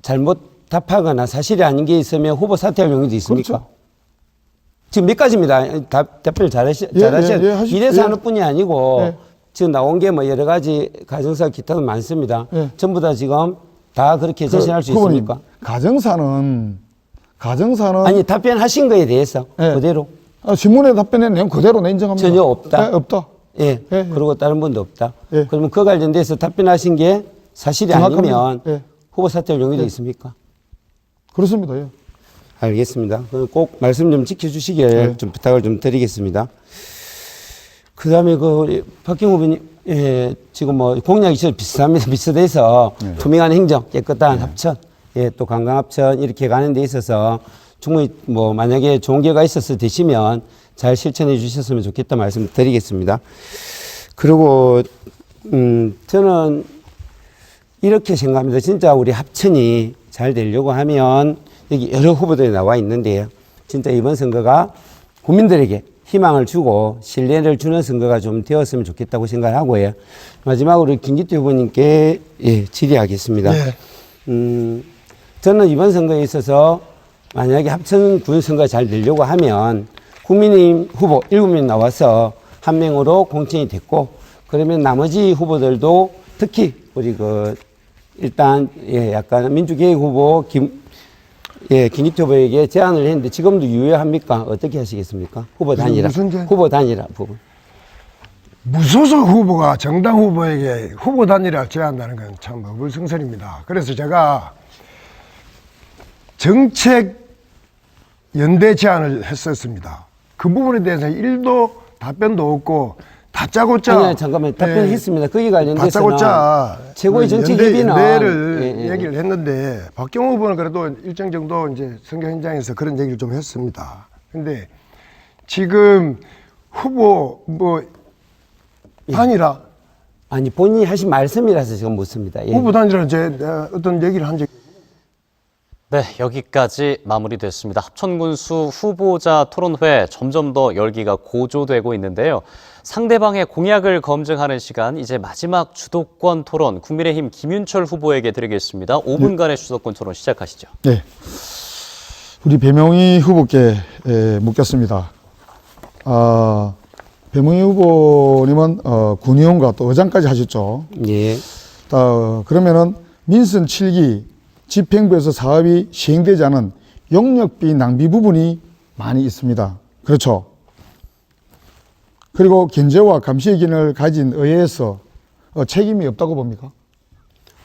잘못 답하거나 사실이 아닌 게 있으면 후보 사퇴할 용의도 있습니까? 그렇죠. 지금 몇 가지입니다. 답변을 잘하셔야 이래 산업뿐이 아니고 예. 지금 나온 게 뭐 여러 가지 가정사 기타도 많습니다. 예. 전부 다 지금 다 그렇게 자신할 수 후보님, 있습니까? 가정사는 아니 답변하신 거에 대해서 예. 그대로 신문에 답변한 내용 그대로 내 인정합니다. 전혀 없다. 네, 없다. 예. 예. 그리고 다른 분도 없다. 예. 그러면 그 관련돼서 답변하신 게 사실이 정확합니다. 아니면 예. 후보 사퇴할 용의도 있습니까? 그렇습니다. 예. 알겠습니다. 그럼 꼭 말씀 좀 지켜주시길 네. 좀 부탁을 좀 드리겠습니다. 그 다음에 박경 후보님, 지금 뭐 공약이 저 비슷합니다. 비슷해서 투명한 행정, 깨끗한 합천, 또 관광 합천 이렇게 가는 데 있어서 충분히 뭐 만약에 좋은 결과 있어서 되시면 잘 실천해 주셨으면 좋겠다 말씀드리겠습니다. 그리고 저는 이렇게 생각합니다. 진짜 우리 합천이 잘 되려고 하면 여기 여러 후보들이 나와 있는데요. 진짜 이번 선거가 국민들에게 희망을 주고 신뢰를 주는 선거가 좀 되었으면 좋겠다고 생각을 하고요. 마지막으로 김기태 후보님께 질의하겠습니다. 네. 저는 이번 선거에 있어서 만약에 합천군 선거가 잘 되려고 하면 국민의힘 후보 7명 나와서 한 명으로 공천이 됐고, 그러면 나머지 후보들도 특히 우리 일단 약간 민주개혁 후보 김기태 후보에게 제안을 했는데 지금도 유효합니까? 어떻게 하시겠습니까? 후보 단일화. 후보 단일화 부분. 무소속 후보가 정당 후보에게 후보 단일화 제안하는 건 참 어불성설입니다. 그래서 제가 정책 연대 제안을 했었습니다. 그 부분에 대해서 1도 답변도 없고 다짜고짜. 아니, 잠깐만 답변했습니다. 거기 관련돼서는 다짜고짜 최고의 정책 협의는 연대를 얘기를 했는데 박경호 후보는 그래도 일정 정도 이제 선거 현장에서 그런 얘기를 좀 했습니다. 근데 지금 후보 단일화 아니 본인이 하신 말씀이라서 지금 묻습니다. 후보 단일화 제가 어떤 얘기를 한 적이 네, 여기까지 마무리됐습니다. 합천군수 후보자 토론회 점점 더 열기가 고조되고 있는데요. 상대방의 공약을 검증하는 시간, 이제 마지막 주도권 토론, 국민의힘 김윤철 후보에게 드리겠습니다. 5분간의 주도권 토론 시작하시죠. 네. 우리 배명희 후보께 묻겠습니다. 배명희 후보님은 군의원과 또 의장까지 하셨죠. 예. 그러면은 민선 7기 집행부에서 사업이 시행되지 않은 용역비 낭비 부분이 많이 있습니다. 그렇죠. 그리고 견제와 감시의 기능을 가진 의회에서 책임이 없다고 봅니까?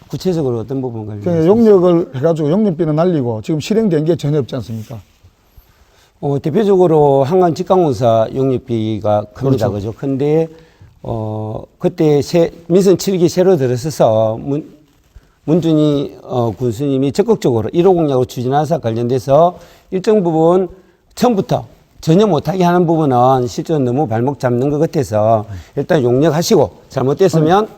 구체적으로 어떤 부분 그러니까 용역을 해가지고 용역비는 날리고 지금 실행된 게 전혀 없지 않습니까? 대표적으로 한강 직강공사 용역비가 큽니다. 그죠? 근데, 그때 민선 7기 새로 들어서서 문준희 군수님이 적극적으로 1호 공약을 추진하사 관련돼서 일정 부분 처음부터 전혀 못하게 하는 부분은 실제로 너무 발목 잡는 것 같아서 일단 용역하시고 잘못됐으면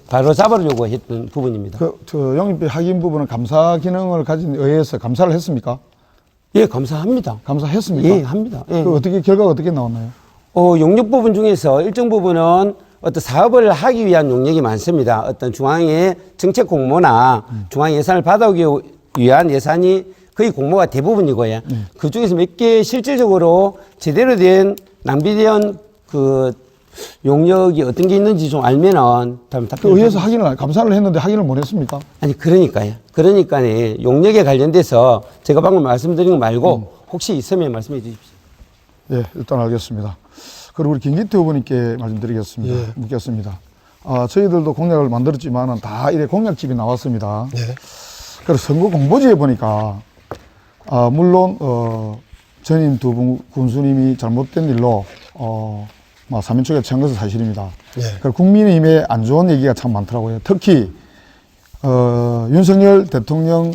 바로 잡으려고 했던 부분입니다. 용역비 확인 부분은 감사 기능을 가진 의회에서 감사를 했습니까? 예, 감사합니다. 감사했습니까? 예, 합니다. 예. 결과가 어떻게 나왔나요? 용역 부분 중에서 일정 부분은 어떤 사업을 하기 위한 용역이 많습니다. 어떤 중앙의 정책 공모나 중앙 예산을 받아오기 위한 예산이 거의 공모가 대부분이고요. 그 중에서 몇 개 실질적으로 제대로 된 낭비된 용역이 어떤 게 있는지 좀 알면은 의회에서 감사를 했는데 확인을 못 했습니까? 아니, 그러니까요. 용역에 관련돼서 제가 방금 말씀드린 거 말고 혹시 있으면 말씀해 주십시오. 예, 일단 알겠습니다. 그리고 우리 김기태 후보님께 말씀드리겠습니다. 묻겠습니다. 저희들도 공약을 만들었지만은 다 이래 공약집이 나왔습니다. 그래서 선거 공보지에 보니까, 물론, 전임 두 분 군수님이 잘못된 일로, 사면초에 처한 것은 사실입니다. 그리고 국민의힘에 안 좋은 얘기가 참 많더라고요. 특히, 윤석열 대통령,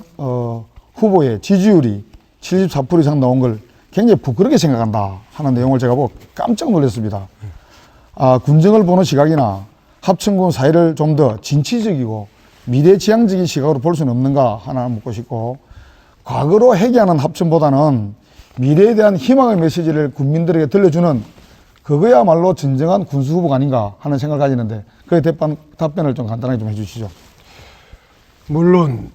후보의 지지율이 74% 이상 나온 걸 굉장히 부끄럽게 생각한다 하는 내용을 제가 보고 깜짝 놀랐습니다. 군정을 보는 시각이나 합천군 사회를 좀 더 진취적이고 미래지향적인 시각으로 볼 수는 없는가 하나 묻고 싶고, 과거로 회귀하는 합천보다는 미래에 대한 희망의 메시지를 국민들에게 들려주는 그거야말로 진정한 군수 후보가 아닌가 하는 생각을 가지는데, 그에 답변을 좀 간단하게 좀 해주시죠. 물론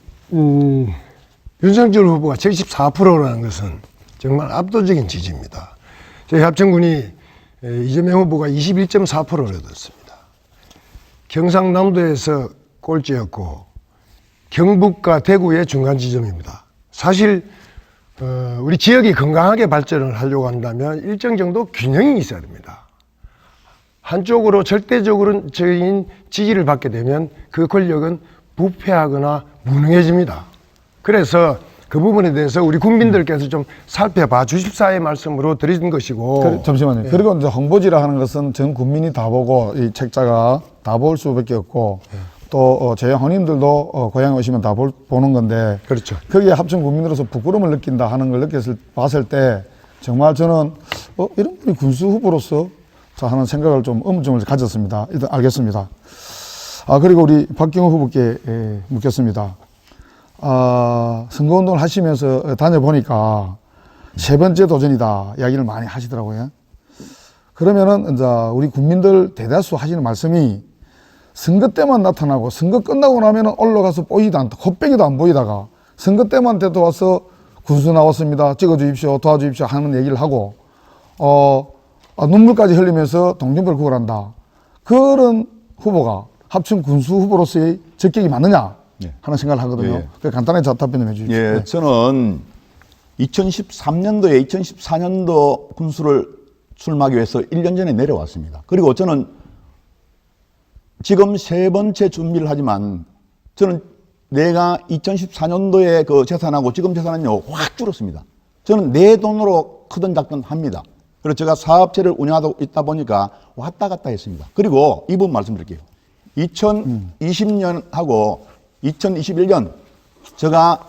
윤석열 후보가 74%라는 것은 정말 압도적인 지지입니다. 저희 합천군이 이재명 후보가 21.4%를 얻었습니다. 경상남도에서 꼴찌였고 경북과 대구의 중간 지점입니다. 사실 우리 지역이 건강하게 발전을 하려고 한다면 일정 정도 균형이 있어야 됩니다. 한쪽으로 절대적인 지지를 받게 되면 그 권력은 부패하거나 무능해집니다. 그래서 그 부분에 대해서 우리 국민들께서 좀 살펴봐 주십사의 말씀으로 드린 것이고. 잠시만요. 그리고 이제 홍보지라 하는 것은 전 국민이 다 보고 이 책자가 다 볼 수밖에 없고 또 저희 형님들도 고향에 오시면 다 보는 건데. 그렇죠. 거기에 합천 국민으로서 부끄러움을 느낀다 하는 걸 봤을 때 정말 저는 이런 분이 군수 후보로서 자 하는 생각을 좀 의문점을 가졌습니다. 일단 알겠습니다. 그리고 우리 박경호 후보께 묻겠습니다. 선거운동을 하시면서 다녀보니까 세 번째 도전이다 이야기를 많이 하시더라고요. 그러면은 이제 우리 국민들 대다수 하시는 말씀이 선거 때만 나타나고 선거 끝나고 나면은 올라가서 보이지도 않다. 콧배기도 안 보이다가 선거 때만 돼도 와서 군수 나왔습니다. 찍어주십시오. 도와주십시오. 하는 얘기를 하고 눈물까지 흘리면서 동정부를 구걸한다. 그런 후보가 합천 군수 후보로서의 적격이 맞느냐 하는 생각을 하거든요. 예. 그 간단하게 답변 좀 해주십시오. 예, 저는 2013년도에 2014년도 군수를 출마하기 위해서 1년 전에 내려왔습니다. 그리고 저는 지금 세 번째 준비를 하지만 저는 내가 2014년도에 그 재산하고 지금 재산은요 확 줄었습니다. 저는 내 돈으로 크든 작든 합니다. 그래서 제가 사업체를 운영하고 있다 보니까 왔다 갔다 했습니다. 그리고 이 부분 말씀드릴게요. 2020년하고 2021년 제가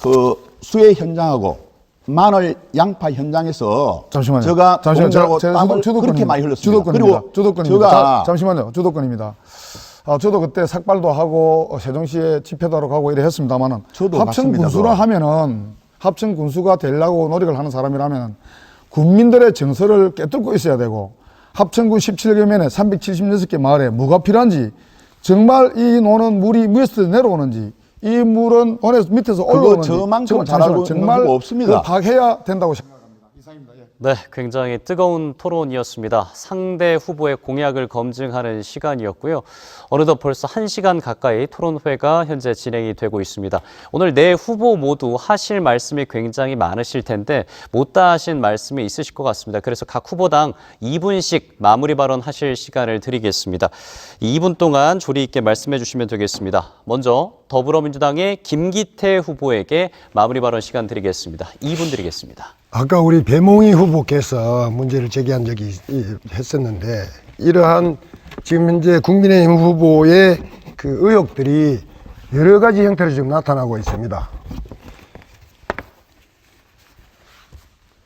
그 수해 현장하고 마늘 양파 현장에서 잠시만요. 제가 잠시만요. 땀을 그렇게 많이 흘렸습니다. 주도권입니다. 주도권입니다. 제가 잠시만요. 주도권입니다. 저도 그때 삭발도 하고 세종시에 집회도 하러 가고 이래 했습니다만은 저도 합천 맞습니다, 군수라 그거. 하면은 합천 군수가 되려고 노력을 하는 사람이라면 국민들의 정서를 깨뚫고 있어야 되고 합천군 17개면에 376개 마을에 뭐가 필요한지 정말 이 노는 물이 위에서 내려오는지 이 물은 원에서 밑에서 올라오는지 저만큼 잘 알고 있는 정말 후보 없습니다. 그걸 파악해야 된다고 생각합니다. 이상입니다. 예. 네, 굉장히 뜨거운 토론이었습니다. 상대 후보의 공약을 검증하는 시간이었고요. 어느덧 벌써 1시간 가까이 토론회가 현재 진행이 되고 있습니다. 오늘 네 후보 모두 하실 말씀이 굉장히 많으실 텐데 못다 하신 말씀이 있으실 것 같습니다. 그래서 각 후보당 2분씩 마무리 발언 하실 시간을 드리겠습니다. 2분 동안 조리 있게 말씀해 주시면 되겠습니다. 먼저 더불어민주당의 김기태 후보에게 마무리 발언 시간 드리겠습니다. 2분 드리겠습니다. 아까 우리 배몽희 후보께서 문제를 제기한 적이 했었는데 이러한 지금 현재 국민의힘 후보의 그 의혹들이 여러 가지 형태로 지금 나타나고 있습니다.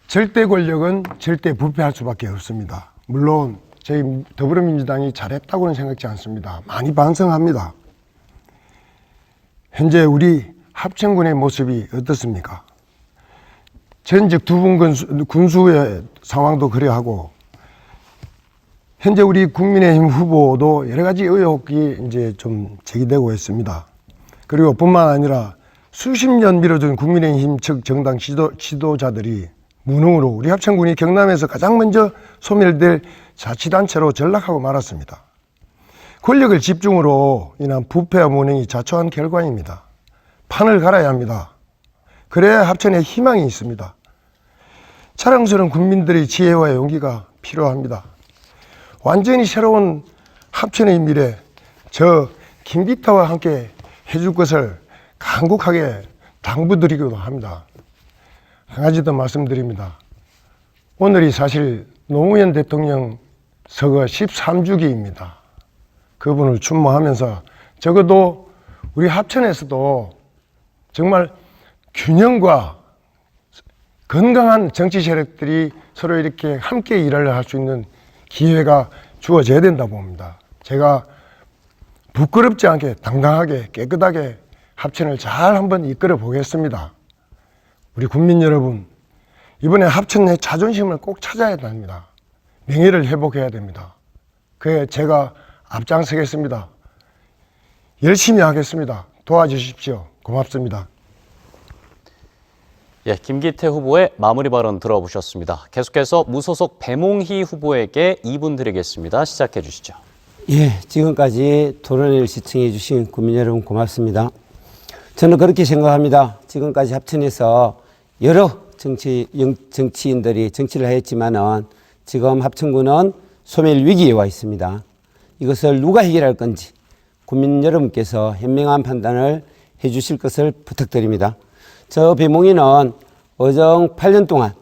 절대 권력은 절대 부패할 수밖에 없습니다. 물론 저희 더불어민주당이 잘했다고는 생각지 않습니다. 많이 반성합니다. 현재 우리 합천군의 모습이 어떻습니까? 전직 두 분 군수의 상황도 그래하고 현재 우리 국민의힘 후보도 여러 가지 의혹이 이제 좀 제기되고 있습니다. 그리고 뿐만 아니라 수십 년 미뤄진 국민의힘 측 정당 지도자들이 무능으로 우리 합천군이 경남에서 가장 먼저 소멸될 자치단체로 전락하고 말았습니다. 권력을 집중으로 인한 부패와 무능이 자초한 결과입니다. 판을 갈아야 합니다. 그래야 합천에 희망이 있습니다. 자랑스러운 국민들의 지혜와 용기가 필요합니다. 완전히 새로운 합천의 미래, 저 김기태와 함께 해줄 것을 간곡하게 당부드리기도 합니다. 한 가지 더 말씀드립니다. 오늘이 사실 노무현 대통령 서거 13주기입니다. 그분을 추모하면서 적어도 우리 합천에서도 정말 균형과 건강한 정치 세력들이 서로 이렇게 함께 일을 할 수 있는 기회가 주어져야 된다 봅니다. 제가 부끄럽지 않게 당당하게 깨끗하게 합천을 잘 한번 이끌어 보겠습니다. 우리 국민 여러분, 이번에 합천의 자존심을 꼭 찾아야 합니다. 명예를 회복해야 됩니다. 그에 제가 앞장서겠습니다. 열심히 하겠습니다. 도와주십시오. 고맙습니다. 예, 김기태 후보의 마무리 발언 들어보셨습니다. 계속해서 무소속 배몽희 후보에게 2분 드리겠습니다. 시작해 주시죠. 예, 지금까지 토론회를 시청해 주신 국민 여러분 고맙습니다. 저는 그렇게 생각합니다. 지금까지 합천에서 여러 정치인들이 정치를 했지만은 지금 합천군은 소멸 위기에 와 있습니다. 이것을 누가 해결할 건지 국민 여러분께서 현명한 판단을 해 주실 것을 부탁드립니다. 저 배몽희는 어정 8년 동안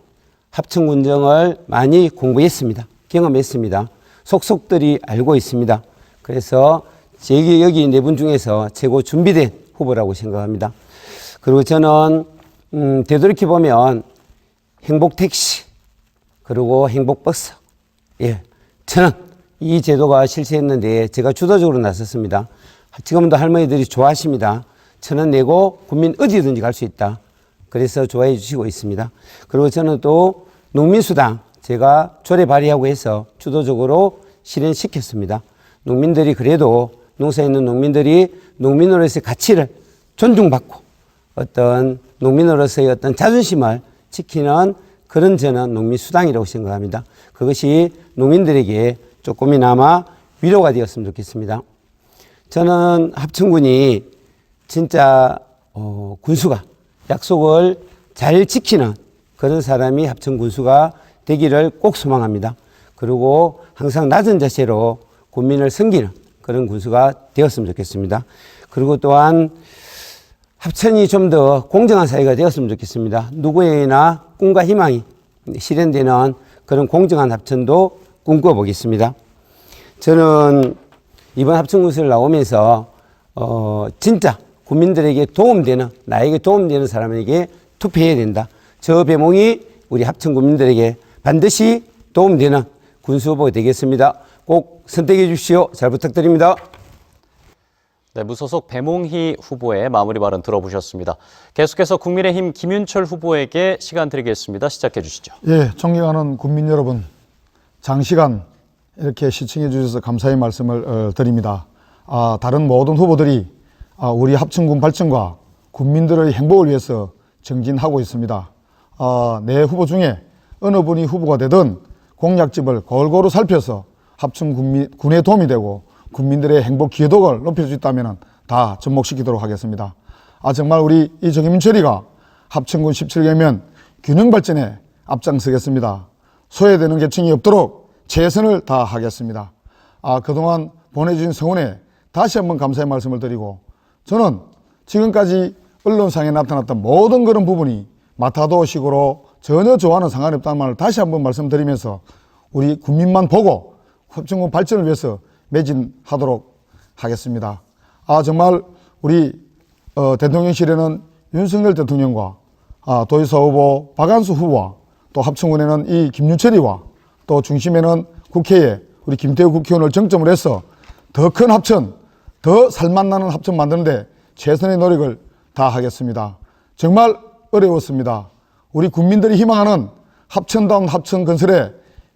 합천군정을 많이 공부했습니다. 경험했습니다. 속속들이 알고 있습니다. 그래서 여기 네 분 중에서 최고 준비된 후보라고 생각합니다. 그리고 저는 되돌이켜보면 행복택시, 그리고 행복버스. 예, 저는 이 제도가 실시했는데 제가 주도적으로 나섰습니다. 지금도 할머니들이 좋아하십니다. 1,000원 내고 국민 어디든지 갈 수 있다. 그래서 좋아해 주시고 있습니다. 그리고 저는 또 농민수당 제가 조례 발의하고 해서 주도적으로 실현시켰습니다. 농민들이 그래도 농사에 있는 농민들이 농민으로서의 가치를 존중받고 어떤 농민으로서의 어떤 자존심을 지키는 그런 저는 농민수당이라고 생각합니다. 그것이 농민들에게 조금이나마 위로가 되었으면 좋겠습니다. 저는 합천군이 진짜 군수가 약속을 잘 지키는 그런 사람이 합천군수가 되기를 꼭 소망합니다. 그리고 항상 낮은 자세로 국민을 섬기는 그런 군수가 되었으면 좋겠습니다. 그리고 또한 합천이 좀 더 공정한 사회가 되었으면 좋겠습니다. 누구에게나 꿈과 희망이 실현되는 그런 공정한 합천도 꿈꿔보겠습니다. 저는 이번 합천군수를 나오면서 진짜 국민들에게 도움되는, 나에게 도움되는 사람에게 투표해야 된다. 저 배몽이 우리 합천 국민들에게 반드시 도움되는 군수 후보가 되겠습니다. 꼭 선택해 주십시오. 잘 부탁드립니다. 네, 무소속 배몽희 후보의 마무리 발언 들어보셨습니다. 계속해서 국민의힘 김윤철 후보에게 시간 드리겠습니다. 시작해 주시죠. 예, 존경하는 국민 여러분, 장시간 이렇게 시청해 주셔서 감사의 말씀을 드립니다. 다른 모든 후보들이 우리 합천군 발전과 국민들의 행복을 위해서 정진하고 있습니다. 내 후보 중에 어느 분이 후보가 되든 공약집을 골고루 살펴서 합천군에 도움이 되고 국민들의 행복 기여도를 높일 수 있다면 다 접목시키도록 하겠습니다. 정말 우리 이 정임철이가 합천군 17개면 균형 발전에 앞장서겠습니다. 소외되는 계층이 없도록 최선을 다하겠습니다. 그동안 보내주신 성원에 다시 한번 감사의 말씀을 드리고, 저는 지금까지 언론상에 나타났던 모든 그런 부분이 마타도식으로 전혀 저와는 상관이 없다는 말을 다시 한번 말씀드리면서 우리 국민만 보고 합천군 발전을 위해서 매진하도록 하겠습니다. 정말 우리 대통령실에는 윤석열 대통령과 도의사 후보 박안수 후보와 또 합천군에는 이 김윤철이와 또 중심에는 국회에 우리 김태우 국회의원을 정점으로 해서 더 큰 합천, 더 살맛나는 합천 만드는데 최선의 노력을 다하겠습니다. 정말 어려웠습니다. 우리 국민들이 희망하는 합천다운 합천 건설에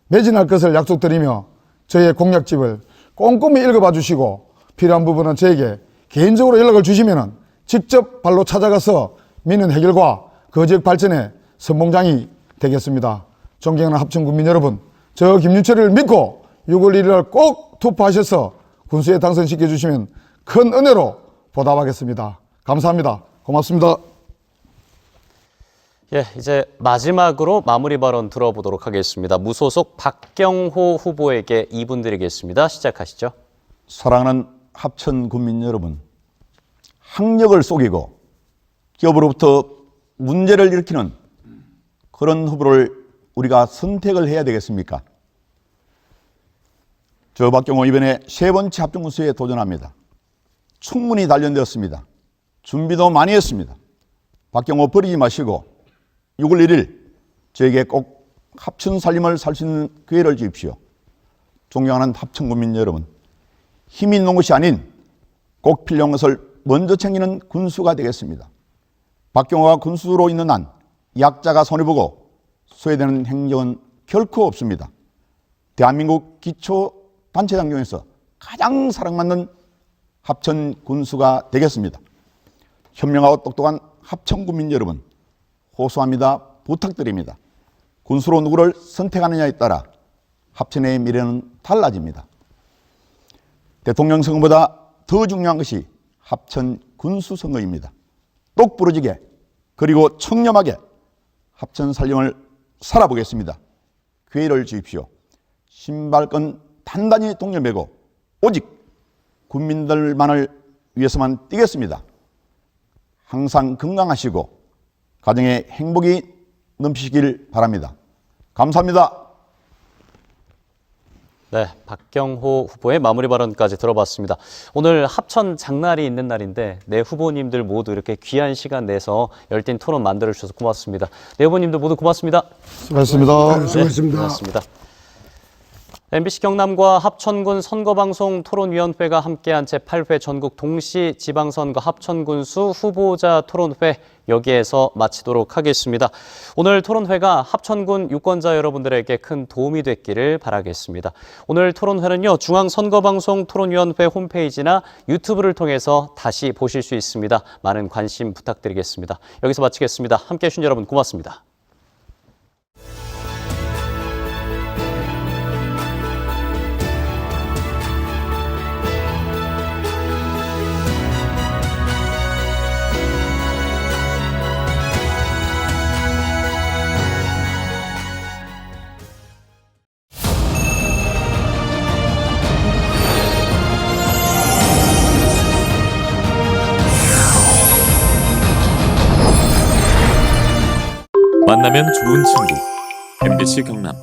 매진할 것을 약속드리며 저희의 공약집을 꼼꼼히 읽어봐 주시고 필요한 부분은 저에게 개인적으로 연락을 주시면 직접 발로 찾아가서 민원 해결과 그 지역 발전의 선봉장이 되겠습니다. 존경하는 합천군민 여러분, 저 김윤철이를 믿고 6월 1일 꼭 투표하셔서 군수에 당선시켜 주시면 큰 은혜로 보답하겠습니다. 감사합니다. 고맙습니다. 예, 이제 마지막으로 마무리 발언 들어보도록 하겠습니다. 무소속 박경호 후보에게 2분 드리겠습니다. 시작하시죠. 사랑하는 합천 국민 여러분, 학력을 속이고 기업으로부터 문제를 일으키는 그런 후보를 우리가 선택을 해야 되겠습니까? 저 박경호 이번에 3번째 합천군수에 도전합니다. 충분히 단련되었습니다. 준비도 많이 했습니다. 박경호 버리지 마시고 6월 1일 저에게 꼭 합천 살림을 살 수 있는 기회를 주십시오. 존경하는 합천군민 여러분, 힘이 있는 것이 아닌 꼭 필요한 것을 먼저 챙기는 군수가 되겠습니다. 박경호가 군수로 있는 한 약자가 손해보고 소외되는 행정은 결코 없습니다. 대한민국 기초단체장 중에서 가장 사랑받는 합천 군수가 되겠습니다. 현명하고 똑똑한 합천군민 여러분, 호소합니다. 부탁드립니다. 군수로 누구를 선택하느냐에 따라 합천의 미래는 달라집니다. 대통령 선거보다 더 중요한 것이 합천 군수 선거입니다. 똑부러지게 그리고 청렴하게 합천 살림을 살아보겠습니다. 기회를 주십시오. 신발끈 단단히 동여매고 오직 국민들만을 위해서만 뛰겠습니다. 항상 건강하시고 가정에 행복이 넘치시길 바랍니다. 감사합니다. 네, 박경호 후보의 마무리 발언까지 들어봤습니다. 오늘 합천 장날이 있는 날인데 네 후보님들 모두 이렇게 귀한 시간 내서 열띤 토론 만들어주셔서 고맙습니다. 네 후보님들 모두 고맙습니다. 수고하셨습니다. 수고하셨습니다. 고맙습니다. MBC 경남과 합천군 선거방송 토론위원회가 함께한 제8회 전국 동시 지방선거 합천군수 후보자 토론회 여기에서 마치도록 하겠습니다. 오늘 토론회가 합천군 유권자 여러분들에게 큰 도움이 됐기를 바라겠습니다. 오늘 토론회는요, 중앙선거방송 토론위원회 홈페이지나 유튜브를 통해서 다시 보실 수 있습니다. 많은 관심 부탁드리겠습니다. 여기서 마치겠습니다. 함께해 주신 여러분 고맙습니다. 만나면 좋은 친구 MBC 경남